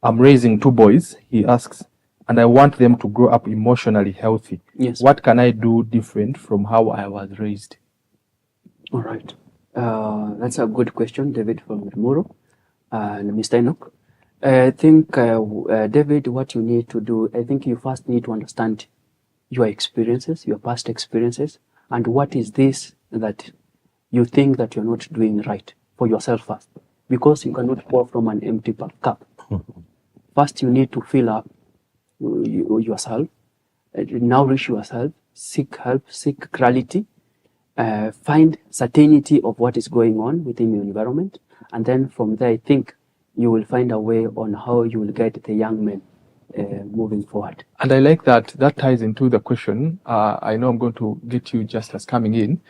I'm raising 2 boys, he asks, and I want them to grow up emotionally healthy. Yes. What can I do different from how I was raised? All right. That's a good question, David from Limuru and Mr. Enock. I think, David, what you need to do, I think you first need to understand your experiences, your past experiences, and what is this that you think that you're not doing right for yourself first. Because you cannot pour from an empty cup. First, you need to fill up yourself, nourish yourself, seek help, seek clarity, find certainty of what is going on within your environment. And then from there, I think you will find a way on how you will guide the young men moving forward. And I like that. That ties into the question. I know I'm going to get you Justus coming in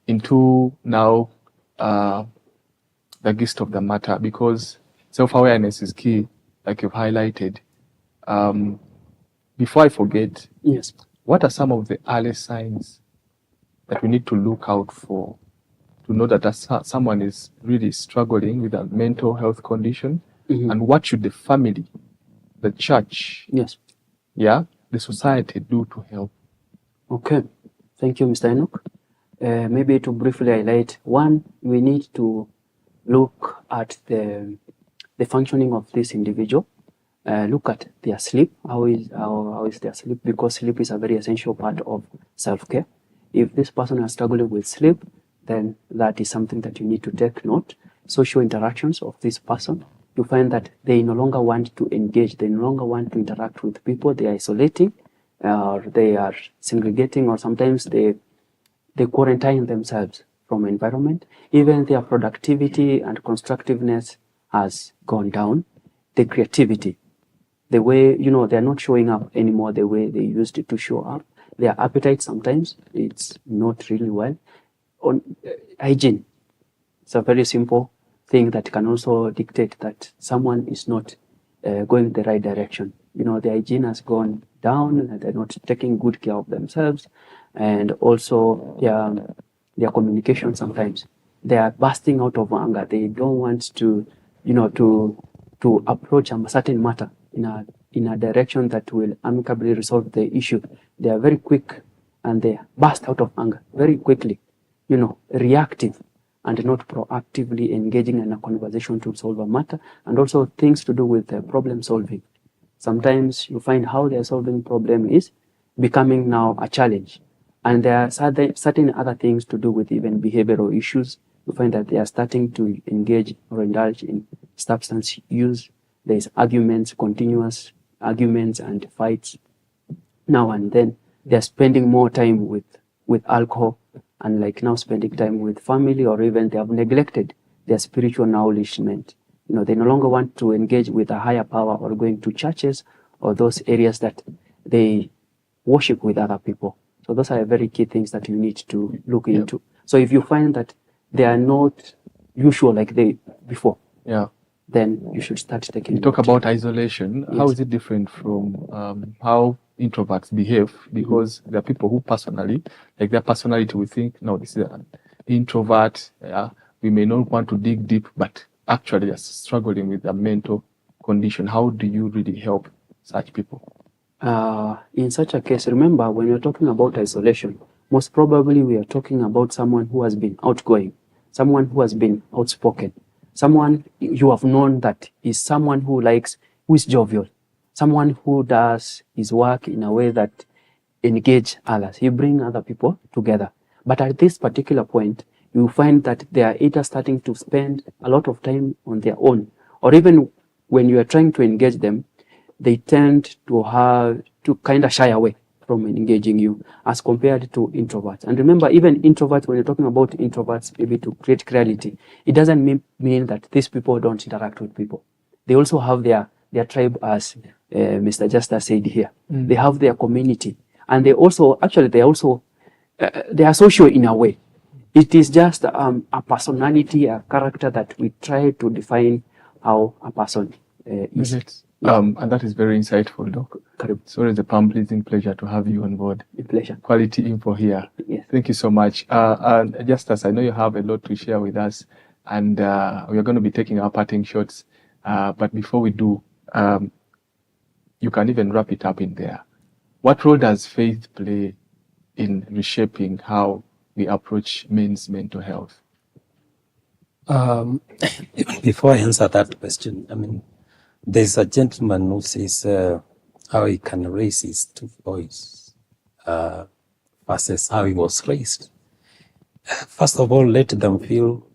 into now the gist of the matter, because self-awareness is key, like you've highlighted. Before I forget, yes, what are some of the early signs that we need to look out for to know that someone is really struggling with a mental health condition? Mm-hmm. And what should the family, the church, yes, the society do to help? Okay, thank you, Mr. Enock. Maybe to briefly highlight, one, we need to look at the functioning of this individual. Look at their sleep. How is their sleep? Because sleep is a very essential part of self-care. If this person is struggling with sleep, then that is something that you need to take note. Social interactions of this person, you find that they no longer want to engage, they no longer want to interact with people, they are isolating, or they are segregating, or sometimes they quarantine themselves from environment. Even their productivity and constructiveness has gone down. The creativity, the way, they're not showing up anymore the way they used to show up. Their appetite sometimes, it's not really well. On hygiene, it's a very simple thing that can also dictate that someone is not going the right direction. The hygiene has gone down, and they're not taking good care of themselves. And also their communication sometimes. They are bursting out of anger. They don't want to approach a certain matter in a direction that will amicably resolve the issue. They are very quick and they burst out of anger very quickly, reactive and not proactively engaging in a conversation to solve a matter, and also things to do with problem solving. Sometimes you find how they are solving problem is becoming now a challenge. And there are certain other things to do with even behavioral issues. You find that they are starting to engage or indulge in substance use. There's arguments, continuous arguments and fights. Now and then they're spending more time with alcohol, and like now spending time with family, or even they have neglected their spiritual nourishment. They no longer want to engage with a higher power or going to churches or those areas that they worship with other people. So those are very key things that you need to look into. So if you find that they are not usual like they before, then you should start taking. You talk about isolation. Yes. How is it different from how introverts behave? Because there are people who personally, like their personality, we think, no, this is an introvert. We may not want to dig deep, but actually are struggling with a mental condition. How do you really help such people? In such a case, remember, when you're talking about isolation, most probably we are talking about someone who has been outgoing, someone who has been outspoken, someone you have known that is someone who is jovial, someone who does his work in a way that engage others. He brings other people together. But at this particular point, you find that they are either starting to spend a lot of time on their own, or even when you are trying to engage them, they tend to kind of shy away from engaging you as compared to introverts. And remember, even introverts, when you're talking about introverts, maybe to create clarity, it doesn't mean that these people don't interact with people. They also have their their tribe, as Mr. Justus said here. They have their community, and they also they are social in a way. It is just a personality, a character that we try to define how a person is. And that is very insightful, Doc. It's always a pleasing pleasure to have you on board. A pleasure. Quality info here. Yes. Thank you so much. And Justus, I know you have a lot to share with us, and we are going to be taking our parting shots. But before we do, you can even wrap it up in there. What role does faith play in reshaping how we approach men's mental health? Even before I answer that question, I mean, there's a gentleman who says how he can raise his 2 boys versus how he was raised. First of all, let them feel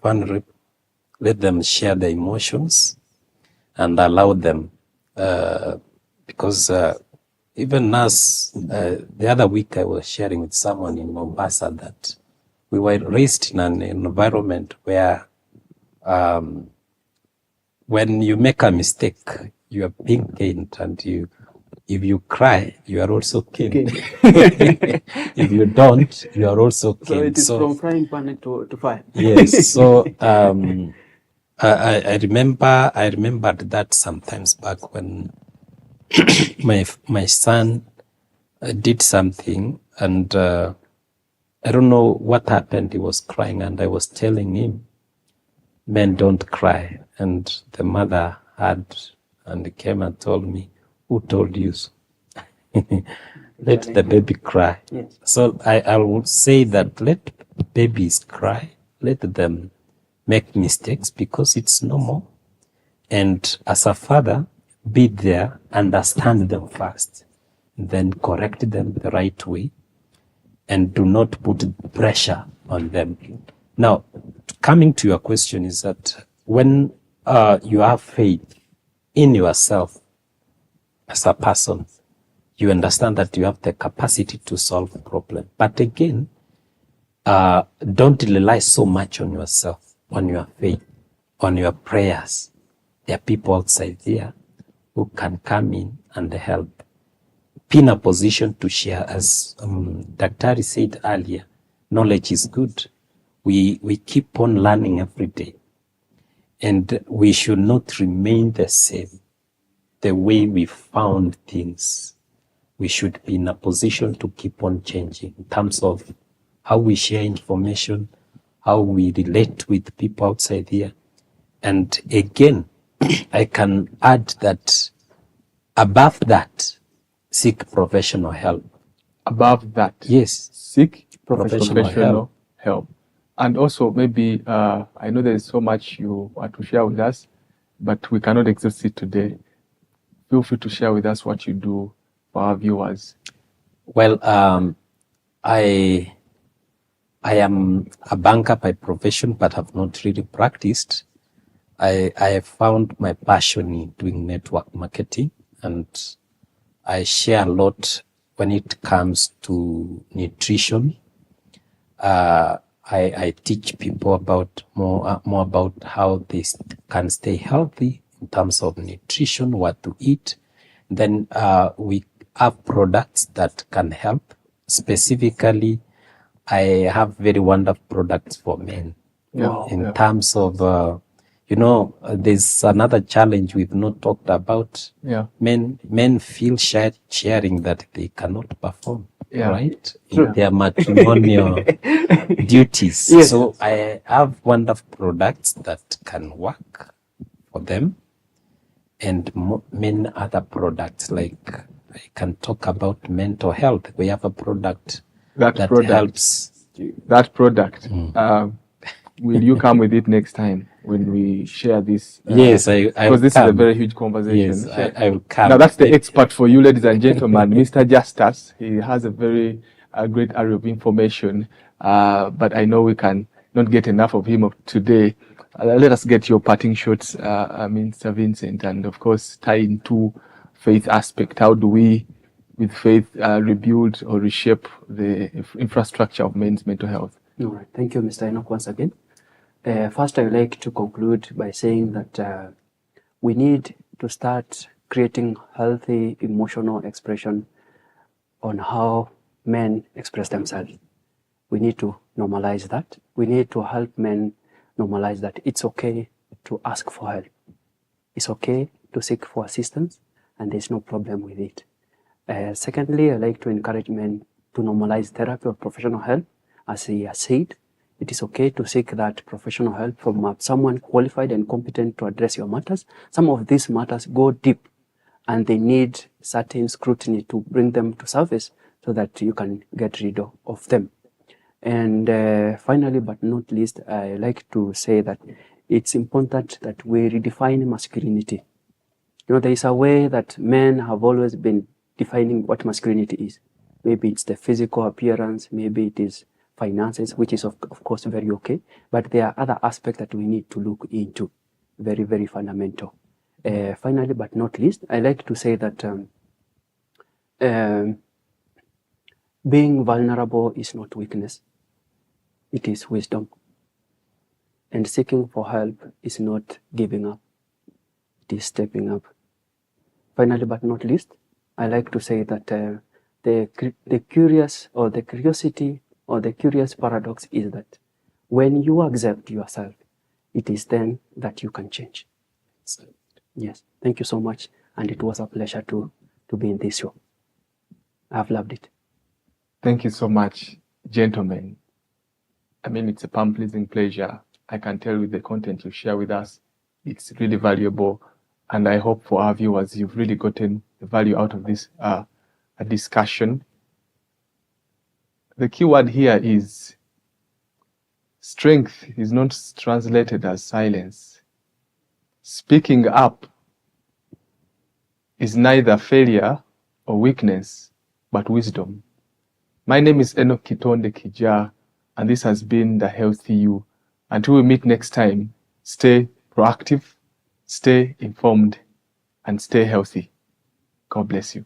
vulnerable, let them share their emotions, and allow them, because even us, the other week I was sharing with someone in Mombasa that we were raised in an environment where when you make a mistake, you are being caned, and if you cry, you are also caned. If you don't, you are also caned. So it is from frying pan to fire. Yes. So I remembered that sometimes back when my son did something, and I don't know what happened. He was crying, and I was telling him, "Men don't cry." And the mother had and came and told me, "Who told you so?" Let the baby cry. Yes. So I would say that let babies cry, let them make mistakes, because it's normal. And as a father, be there, understand them first, then correct them the right way, and do not put pressure on them. Now, coming to your question is that when you have faith in yourself as a person, you understand that you have the capacity to solve a problem. But again, don't rely so much on yourself, on your faith, on your prayers. There are people outside there who can come in and help. Be in a position to share. As Daktari said earlier, knowledge is good. We keep on learning every day. And we should not remain the same, the way we found things. We should be in a position to keep on changing in terms of how we share information, how we relate with people outside here. And again, I can add that above that, seek professional help. Above that, yes, seek professional help. And also, maybe, I know there is so much you want to share with us, but we cannot exhaust it today. Feel free to share with us what you do for our viewers. Well, I am a banker by profession, but have not really practiced. I have found my passion in doing network marketing, and I share a lot when it comes to nutrition. I teach people about more about how they can stay healthy in terms of nutrition, what to eat. Then we have products that can help. Specifically, I have very wonderful products for men. In terms of, there's another challenge we've not talked about. Men feel sharing that they cannot perform. Right? In their matrimonial duties. Yes. So I have wonderful products that can work for them, and many other products, like I can talk about mental health. We have a product that helps. That product, will you come with it next time when we share this? Yes, I because this come. is a very huge conversation. Yes, I will come. Now that's the expert for you, ladies and gentlemen, Mr. Justus. He has a very great area of information, but I know we can not get enough of him today. Let us get your parting shots, Mr. Vincent, and of course tie into faith aspect. How do we, with faith, rebuild or reshape the infrastructure of men's mental health? All right. Thank you, Mr. Enock, once again. First, I would like to conclude by saying that we need to start creating healthy emotional expression on how men express themselves. We need to normalize that. We need to help men normalize that it's okay to ask for help. It's okay to seek for assistance, and there's no problem with it. Secondly, I like to encourage men to normalize therapy or professional help. As he has said, it is okay to seek that professional help from someone qualified and competent to address your matters. Some of these matters go deep, and they need certain scrutiny to bring them to surface so that you can get rid of them. And finally, but not least, I like to say that it's important that we redefine masculinity. You know, there is a way that men have always been defining what masculinity is. Maybe it's the physical appearance, maybe it is finances, which is of course very okay, but there are other aspects that we need to look into, very, very fundamental. Finally, but not least, I like to say that being vulnerable is not weakness, it is wisdom. And seeking for help is not giving up, it is stepping up. Finally, but not least, I like to say that the curious or the curiosity or the curious paradox is that when you accept yourself, it is then that you can change. Yes, thank you so much, and it was a pleasure to be in this show. I've loved it. Thank you so much, gentlemen. I mean, it's a palm-pleasing pleasure. I can tell with the content you share with us, it's really valuable. And I hope for our viewers, you've really gotten the value out of this discussion. The key word here is strength is not translated as silence. Speaking up is neither failure or weakness, but wisdom. My name is Enock Kitondekijja, and this has been The Healthy You. Until we meet next time, stay proactive, stay informed, and stay healthy. God bless you.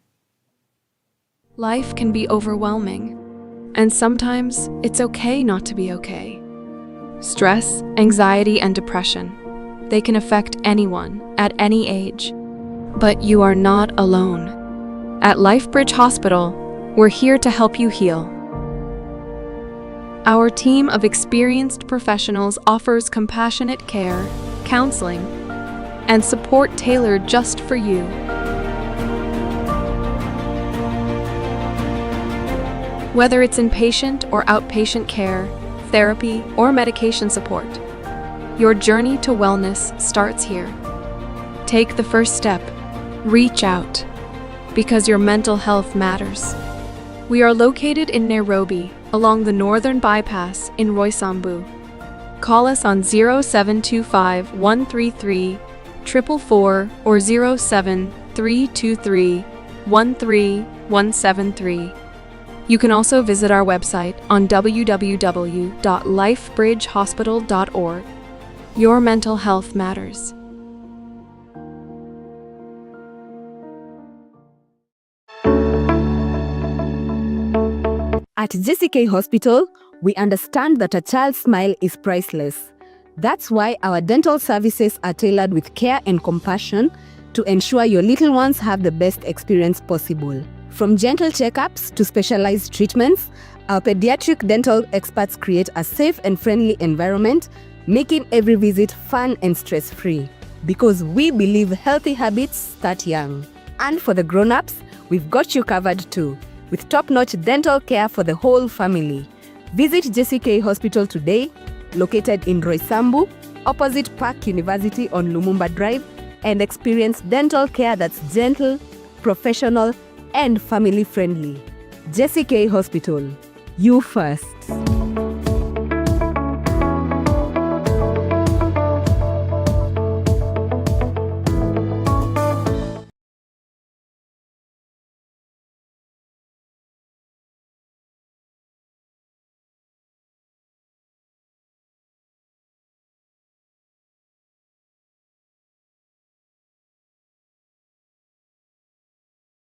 Life can be overwhelming, and sometimes it's okay not to be okay. Stress, anxiety, and depression, they can affect anyone at any age. But you are not alone. At Lifebridge Hospital, we're here to help you heal. Our team of experienced professionals offers compassionate care, counseling, and support tailored just for you. Whether it's inpatient or outpatient care, therapy, or medication support, your journey to wellness starts here. Take the first step. Reach out, because your mental health matters. We are located in Nairobi, along the Northern Bypass in Roysambu. Call us on 0725 133 444 or 07323 13173. You can also visit our website on www.lifebridgehospital.org. Your mental health matters. At JCK Hospital, we understand that a child's smile is priceless. That's why our dental services are tailored with care and compassion to ensure your little ones have the best experience possible. From gentle checkups to specialized treatments, our pediatric dental experts create a safe and friendly environment, making every visit fun and stress-free. Because we believe healthy habits start young. And for the grown-ups, we've got you covered too, with top-notch dental care for the whole family. Visit JCK Hospital today, located in Roysambu, opposite Park University on Lumumba Drive, and experience dental care that's gentle, professional, and family-friendly. JCK Hospital, you first.